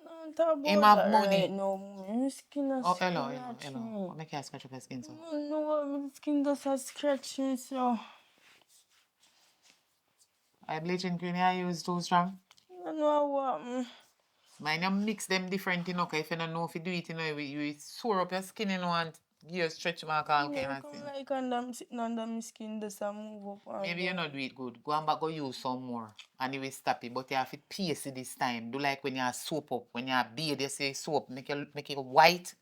Speaker 4: Don't talk
Speaker 5: Him
Speaker 4: about
Speaker 5: have
Speaker 4: that
Speaker 5: money.
Speaker 4: right now, mommy. My skin is
Speaker 5: Oh, hello.
Speaker 4: scratching.
Speaker 5: Make you scratch up your skin, so.
Speaker 4: No, my skin just a scratching, so.
Speaker 5: I bleaching cream I use too strong.
Speaker 4: I know what.
Speaker 5: Mine you mix them different, you know, 'cause if you don't know if you do it, you know, you sore up your skin, you know, and give you stretch mark all kind
Speaker 4: Yeah,
Speaker 5: of
Speaker 4: come
Speaker 5: thing.
Speaker 4: like I'm sitting under my skin, just a move up and
Speaker 5: Maybe you
Speaker 4: down.
Speaker 5: not do it good. Go and back go use some more. And it will stop it. But you have to paste it this time. Do like when you soap up. When you bathe, you say soap. Make it white.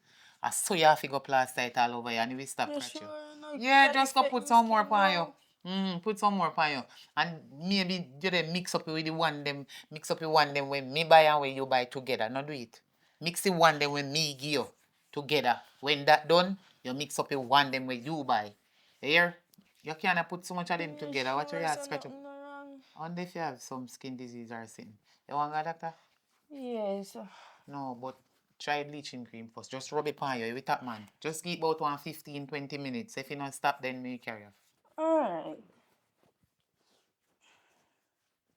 Speaker 5: And so you have to go plaster it all over you and it will stop
Speaker 4: You
Speaker 5: catch you.
Speaker 4: sure not
Speaker 5: Yeah,
Speaker 4: that
Speaker 5: just go
Speaker 4: affect
Speaker 5: put
Speaker 4: my
Speaker 5: some more
Speaker 4: skin
Speaker 5: upon you.
Speaker 4: now?
Speaker 5: Put some more upon you. And maybe you then mix up with the one them. Mix up with one them when me buy and when you buy together. Not do it. Mix the one them when me give you together. When that done, you mix up with one them when you buy. Here? You cannot put so much of them
Speaker 4: You
Speaker 5: together. What you
Speaker 4: sure
Speaker 5: have
Speaker 4: so
Speaker 5: scratch up?
Speaker 4: nothing wrong?
Speaker 5: Wonder if you have some skin disease or something. You want to go doctor?
Speaker 4: Yes.
Speaker 5: No, but try bleaching cream first. Just rub it on you with that man. Just keep about 15-20 minutes. If you not stop, then me carry off.
Speaker 4: Alright.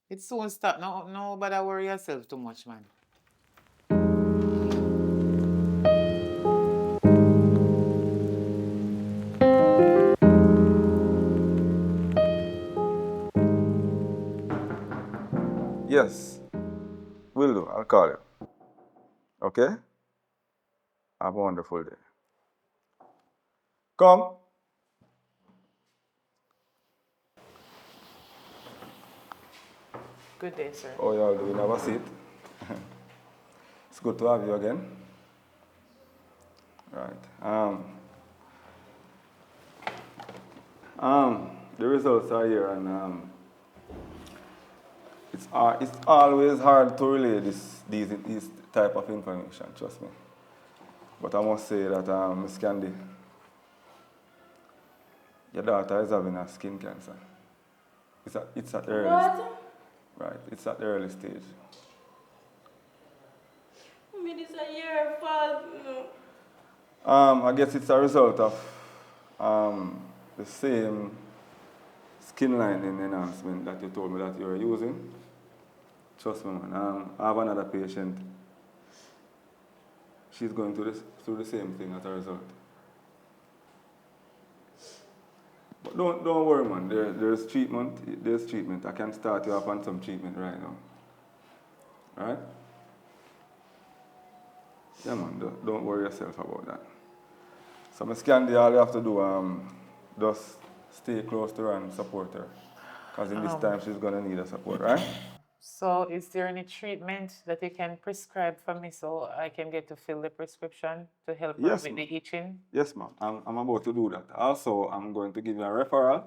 Speaker 5: It soon stop. No, bother worry yourself too much, man.
Speaker 8: Yes, will do. I'll call you. Okay? Have a wonderful day. Come.
Speaker 5: Good day, sir.
Speaker 8: How y'all doing? Have a seat. It's good to have you again. Right. The results are here, and it's always hard to relay these type of information. Trust me. But I must say that Miss Candy, your daughter is having a skin cancer. It's at the early
Speaker 4: What?
Speaker 8: right. It's at the early stage.
Speaker 4: I mean, it's a year fault. No.
Speaker 8: I guess it's a result of the same skin lining enhancement that you told me that you were using. Trust me, man. I have another patient. She's going through the same thing as a result. But don't worry, man. There's treatment. There's treatment. I can start you off on some treatment right now. All right? Yeah, man. Don't worry yourself about that. So, Miss Candy, all you have to do, just stay close to her and support her. Because in this time, she's going to need a support, right?
Speaker 5: So is there any treatment that you can prescribe for me so I can get to fill the prescription to help her
Speaker 8: Yes,
Speaker 5: with
Speaker 8: ma'am.
Speaker 5: the itching?
Speaker 8: Yes, ma'am. I'm about to do that. Also, I'm going to give you a referral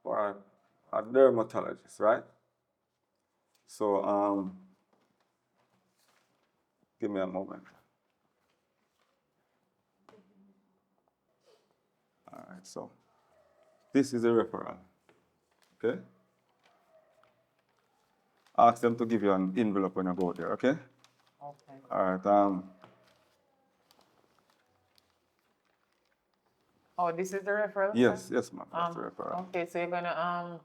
Speaker 8: for a dermatologist, right? So, give me a moment. All right, so this is a referral, okay? Ask them to give you an envelope when you go there, okay?
Speaker 5: Okay.
Speaker 8: All right,
Speaker 5: Oh, this is the referral, sir?
Speaker 8: yes, ma'am, that's the referral.
Speaker 5: Okay, so you're gonna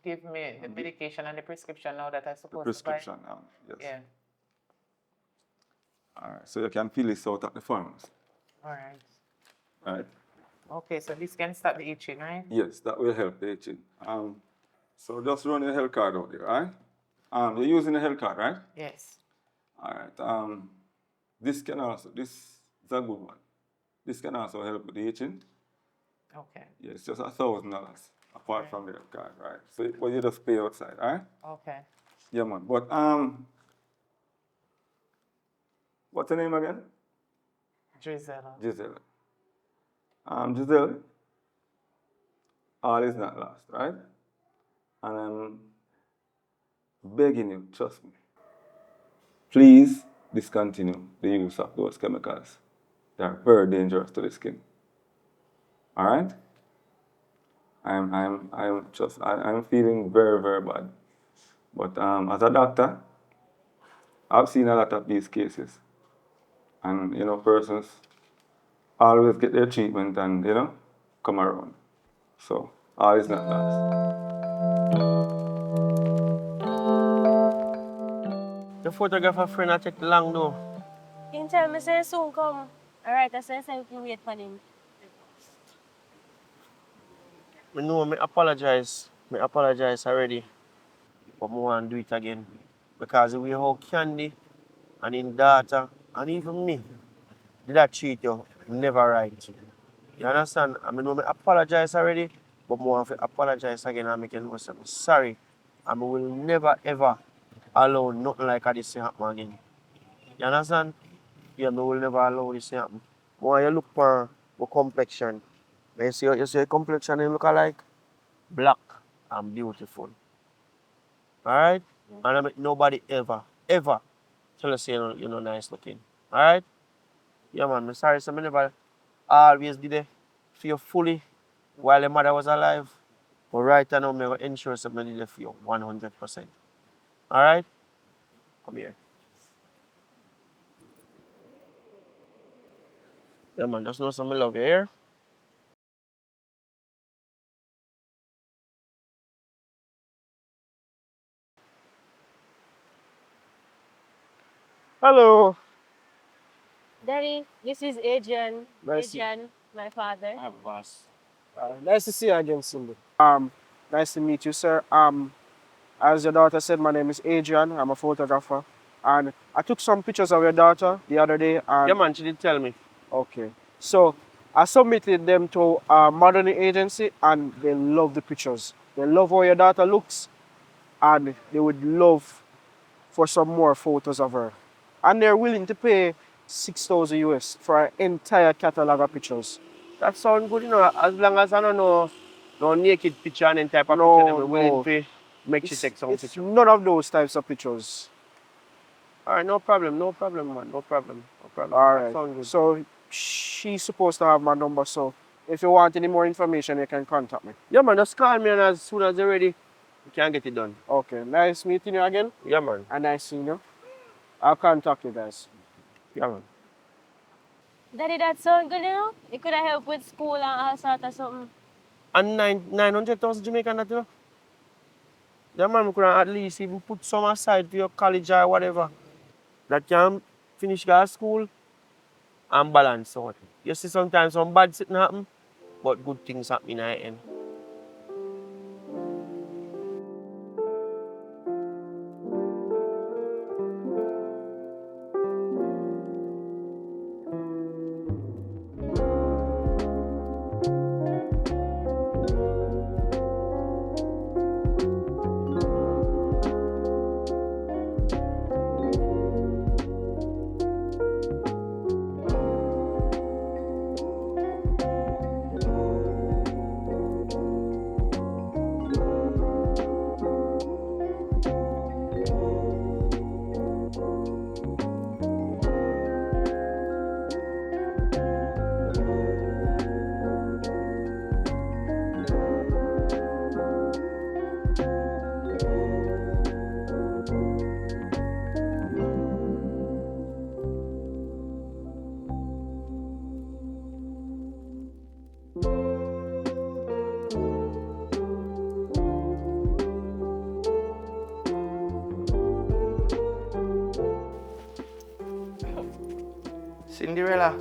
Speaker 5: give me the medication and the prescription now that I'm
Speaker 8: The
Speaker 5: supposed to buy?
Speaker 8: prescription, yes.
Speaker 5: Yeah.
Speaker 8: All right, so you can fill this out at the pharmacy,
Speaker 5: All right.
Speaker 8: all right?
Speaker 5: Okay, so this can stop the itching, right?
Speaker 8: Yes, that will help the itching. So just run your health card out there, all right? You're using the health card, right?
Speaker 5: Yes.
Speaker 8: All right. This is a good one. This can also help with the itching.
Speaker 5: Okay.
Speaker 8: Yeah, it's just $1,000 apart from the health card, right? So but you just pay outside, all right?
Speaker 5: Okay.
Speaker 8: Yeah, man. But what's your name again?
Speaker 5: Drizella.
Speaker 8: Giselle. Giselle, all is not lost, right? And I'm begging you, trust me. Please discontinue the use of those chemicals. They are very dangerous to the skin. All right? I'm feeling very, very bad. But as a doctor, I've seen a lot of these cases. And, persons always get their treatment and, come around. So, all is not lost.
Speaker 2: The photographer friend I take long though.
Speaker 6: He tell me say soon come. Alright, I say we can wait for him.
Speaker 2: I know me apologize. Me apologize already. But I want to do it again. Because the way how Candy and in daughter and even me did I treat you never right. You understand? I mean, I apologize already, but I want to apologize again and make you know something. Sorry. I will never ever allow nothing like this to happen again. You understand? Yeah, I will never allow this to happen. When you look for my complexion, when you see your complexion, you look like black and beautiful. Alright? And I make nobody ever tell us you're not nice looking. Alright? Yeah, man. I'm sorry, so I never always did it for you fully while your mother was alive. But right now, I'm going to ensure something did it for you 100%. Alright? Come here. Yeah, man. Just know some love you here. Hello.
Speaker 6: Daddy, this is Adrian.
Speaker 2: Nice
Speaker 6: Adrian, my father.
Speaker 2: boss. Nice to see you again, Cindy. Nice to meet you, sir. As your daughter said, my name is Adrian. I'm a photographer. And I took some pictures of your daughter the other day. And yeah, man, she did tell me. Okay. So I submitted them to a modeling agency and they love the pictures. They love how your daughter looks and they would love for some more photos of her. And they're willing to pay 6,000 US for an entire catalog of pictures. That sounds good, as long as I don't know no naked picture and any type of picture, then we're willing to make she take some picture. None of those types of pictures. All right, no problem, man, no problem. All right. Sounds good. So she's supposed to have my number, so if you want any more information, you can contact me. Yeah, man, just call me and as soon as you're ready, you can get it done. Okay, nice meeting you again. Yeah, man. And nice seeing you. I'll contact you guys. Yeah, man.
Speaker 6: Daddy, that sound good, you know? It could have helped with school and all sort of something.
Speaker 2: And 900,000 Jamaican, that, Yeah, man, we could at least even put some aside for your college or whatever. That can finish your school and balance out. You see, sometimes some bad things happen, but good things happen in the end. Cinderella.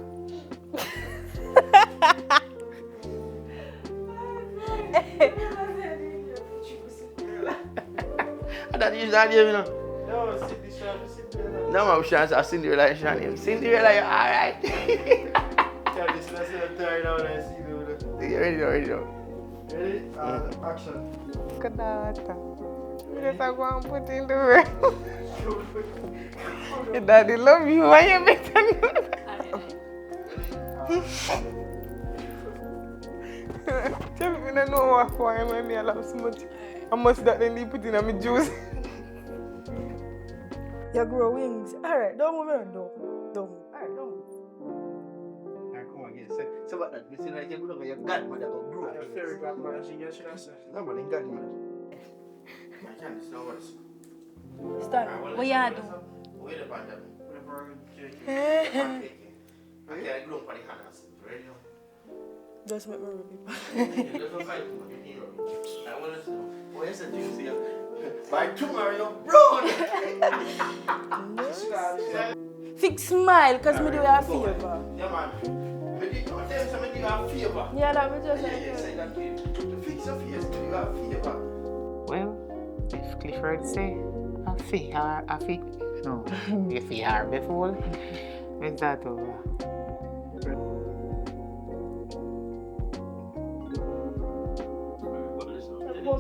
Speaker 2: That is not you know. No, Cinderella. No, I'm sure it's Cinderella. Cinderella, you're alright. Tell this lesson I'm tired now and I see you. You ready now. Ready? Action.
Speaker 3: Kadata. Just I go and put in the work. Your daddy love you. Why you better tell me I know why I love so much. How much that they need put in my juice.
Speaker 4: You grow wings. Alright, don't move around, don't. Alright, don't move.
Speaker 2: Alright, come on, again. So what that? Missing like you look like your godmother got grow. Your fairy godmother, she should have said. No, man, in godmother. My chance, no worse.
Speaker 4: Start. What you do?
Speaker 2: Wait about that. Okay, like glue on the hands. Ready now?
Speaker 7: Just make me rub it.
Speaker 2: There's no fight too much. You need rub it. I want to know. What is it you see? By tomorrow, you're brown.
Speaker 7: Fix smile, because me do you a favor.
Speaker 2: Yeah, man. Me do you a favor.
Speaker 7: Yeah, that me just
Speaker 2: Yeah, say that to you. To fix your face, me do you a favor.
Speaker 5: Well, if Clifford say, I feel, no, if he are before, is that over?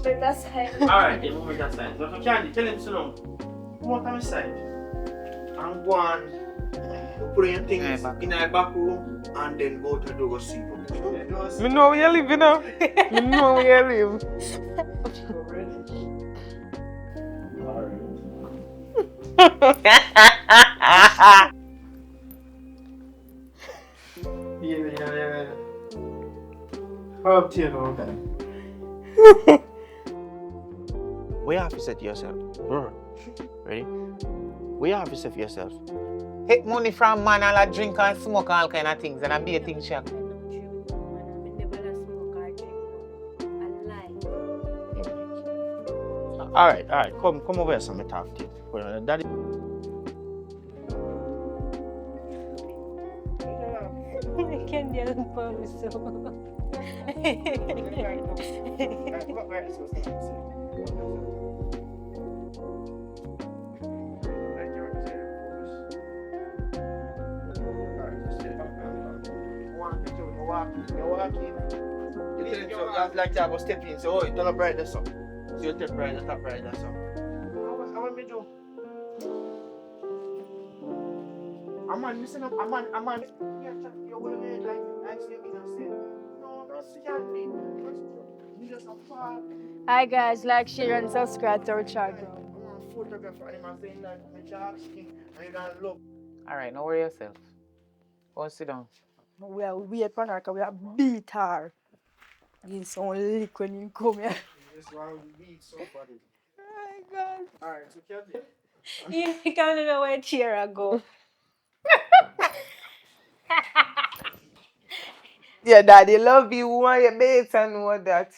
Speaker 7: That's it.
Speaker 2: Alright, then move that side. But Candy, tell him so now. Come out on my side. And go on. Put your things in the back room and then go to the door sleep.
Speaker 3: Me know where you live, you know. Me know where you live.
Speaker 2: Yeah. Up to you now, then. What you have to say to yourself? Ready? What you have to say for yourself?
Speaker 5: Take money from man and I drink and smoke all kind of things and I be a thing shack.
Speaker 2: Alright. Come over here, so me talk to you. Daddy.
Speaker 6: Can you for me so?
Speaker 2: You're walking. You listen to yourself like that, but step in. So, turn up right there, so. So you step right there, top right there, so. How want me do? I'm listen up. I'm on. You're going to be like, I see you innocent. No, see you. You just a fall.
Speaker 7: Hi guys, like, share and subscribe to our channel.
Speaker 2: I'm a photographer, and I'm saying that my job skin, and you don't look.
Speaker 5: Alright, now worry yourself. Go sit down.
Speaker 7: We are weird for her, because we are beat her. Give some lick when you come here.
Speaker 2: This one will beat somebody.
Speaker 7: Oh my God.
Speaker 2: Alright, so Candy.
Speaker 6: You can't know where chair I go.
Speaker 3: Yeah, daddy love you. Why you better know that?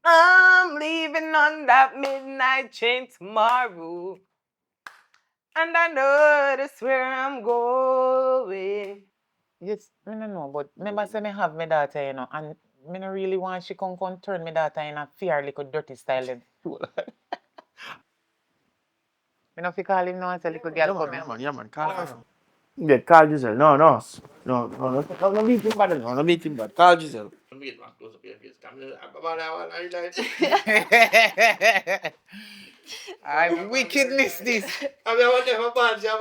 Speaker 3: I'm leaving on that midnight train tomorrow. And I know that's where I'm going.
Speaker 5: Yes, I don't know, but remember say me have my daughter, you know, and me no really want she come turn my daughter in a fair little dirty style then. Me no fi call him now and say little girl come here.
Speaker 2: Yeah, man. Call him. Yeah, call Giselle. No, meet him bad. No, meet him bad. Call Giselle. Meet man, close up your face.
Speaker 5: I'm wickedness this.
Speaker 2: I mean, I want to have a bad job.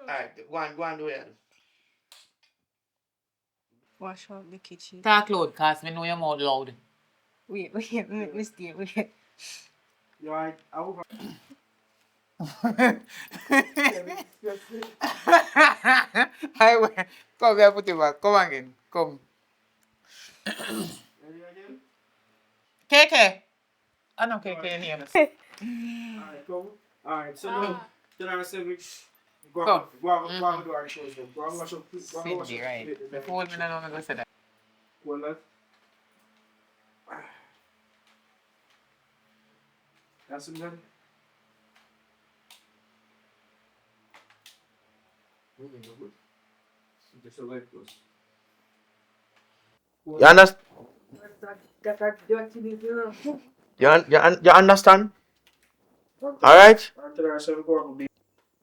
Speaker 2: Alright, go and do it.
Speaker 6: Wash out the kitchen.
Speaker 5: Talk loud, cause me know your mouth loud.
Speaker 6: Wait, wait.
Speaker 2: You alright? I hope
Speaker 5: I will. Come here, put it back. Come again. Come.
Speaker 2: ready again?
Speaker 5: KK. I know KK in here.
Speaker 2: Alright, go. Alright, so now, then I say we go on do our shows. Go on watch up.
Speaker 5: Cindy, right. Before me, I don't go say that.
Speaker 2: One left. That's it, then. You understand? You understand? Alright?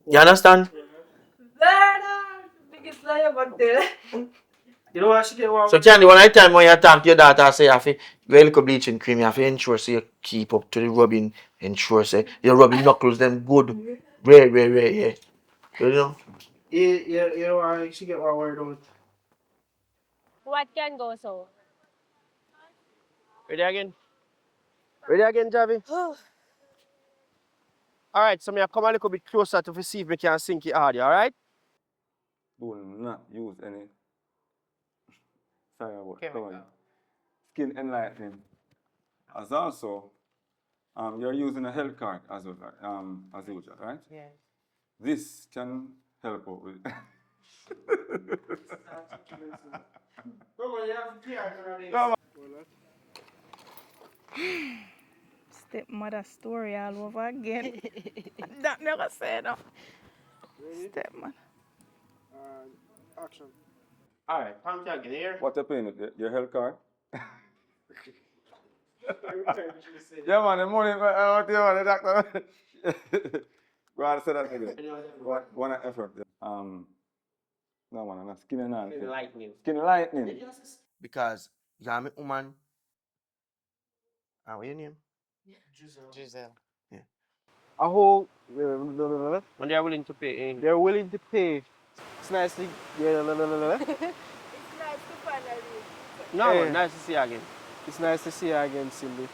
Speaker 2: You understand?
Speaker 3: You know what she get one?
Speaker 2: So Candy, one time when you talk to your daughter, say you have to wear a little bleaching cream, you have to ensure so you keep up to the rubbing, ensure say you're rubbing knuckles them good. Rare, yeah. You know? Yeah, you know why she get one word out.
Speaker 6: What can go so?
Speaker 2: Ready again, Javi? Alright, so I come a little bit closer to see if we can sync your audio, alright?
Speaker 8: Do not use any. Sorry about
Speaker 5: Chemical.
Speaker 8: Skin enlightening. as also, you're using a health card as usual, right?
Speaker 5: Yeah.
Speaker 8: This can help out with.
Speaker 7: Stepmother story all over again. That never say no. Stepmother.
Speaker 2: All right, thank you again. Here.
Speaker 8: What you paying with your health card? Yeah, man, the money, I want you, man, the doctor. Go ahead and say that again. One effort. No, man, I'm skinny now.
Speaker 2: Skinny lightning.
Speaker 8: Skinny lightning.
Speaker 2: Because you're my woman. What's your name?
Speaker 5: Giselle.
Speaker 2: A whole when they are willing to pay. They're willing to pay. It's nice to
Speaker 4: It's nice to finally.
Speaker 2: no, nice to see you again.
Speaker 9: It's nice to see you again, Cindy.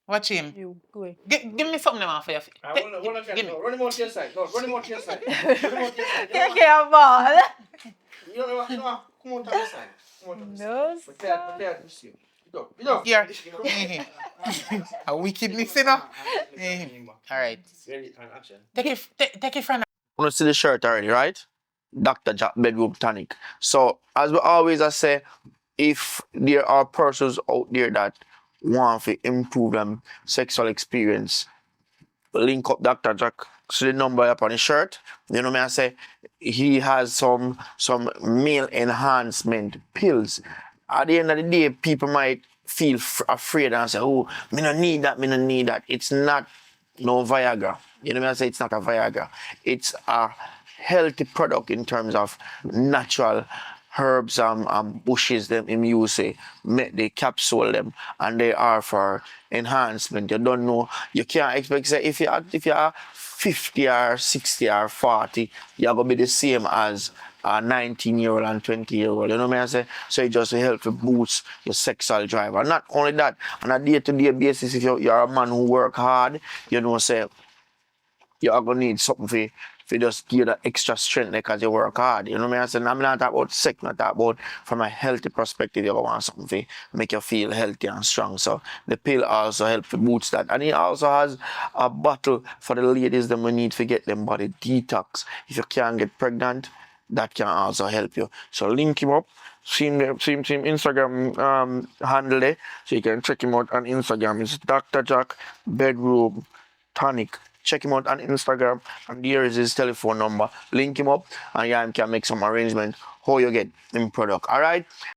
Speaker 5: Watch him.
Speaker 7: You go away.
Speaker 5: Give me something now for your feet. Give me.
Speaker 9: Run him out to your side. No, run him out to your side. Run him out to your side.
Speaker 7: Take your ball.
Speaker 9: You know what? Come on to your side. Come on to your side.
Speaker 7: No, stop.
Speaker 9: Get up.
Speaker 5: Here. A wickedness, you know. All right. Take it from.
Speaker 2: You want to see the shirt already, right? Dr. Jack Bedroom Tonic. So, as we always say, if there are persons out there that want to improve them sexual experience, link up Dr. Jack. So the number up on his shirt. You know me, I say he has some male enhancement pills. At the end of the day, people might feel afraid and say, oh, me no need that, me no need that. It's not no Viagra. You know me, I say it's not a Viagra. It's a healthy product in terms of natural herbs and bushes them him use make the capsule them, and they are for enhancement. You don't know, you can't expect say if you are 50 or 60 or 40, you're gonna be the same as a 19-year-old and 20-year-old. You know what I say? So it just help to boost your sexual drive. And not only that, on a day-to-day basis, if you're a man who work hard, you know say you're gonna need something for just give that extra strength because you work hard. You know what I mean? I'm not talking about sex, I'm talking about from a healthy perspective, you want something to make you feel healthy and strong. So the pill also helps to boost that. And it also has a bottle for the ladies that we need to get them body detox. If you can't get pregnant, that can also help you. So link him up. Same Instagram handle there. So you can check him out on Instagram. It's Dr. Jack Bedroom Tonic. Check him out on Instagram, and here is his telephone number. Link him up, and yeah, you can make some arrangement how you get him product. All right.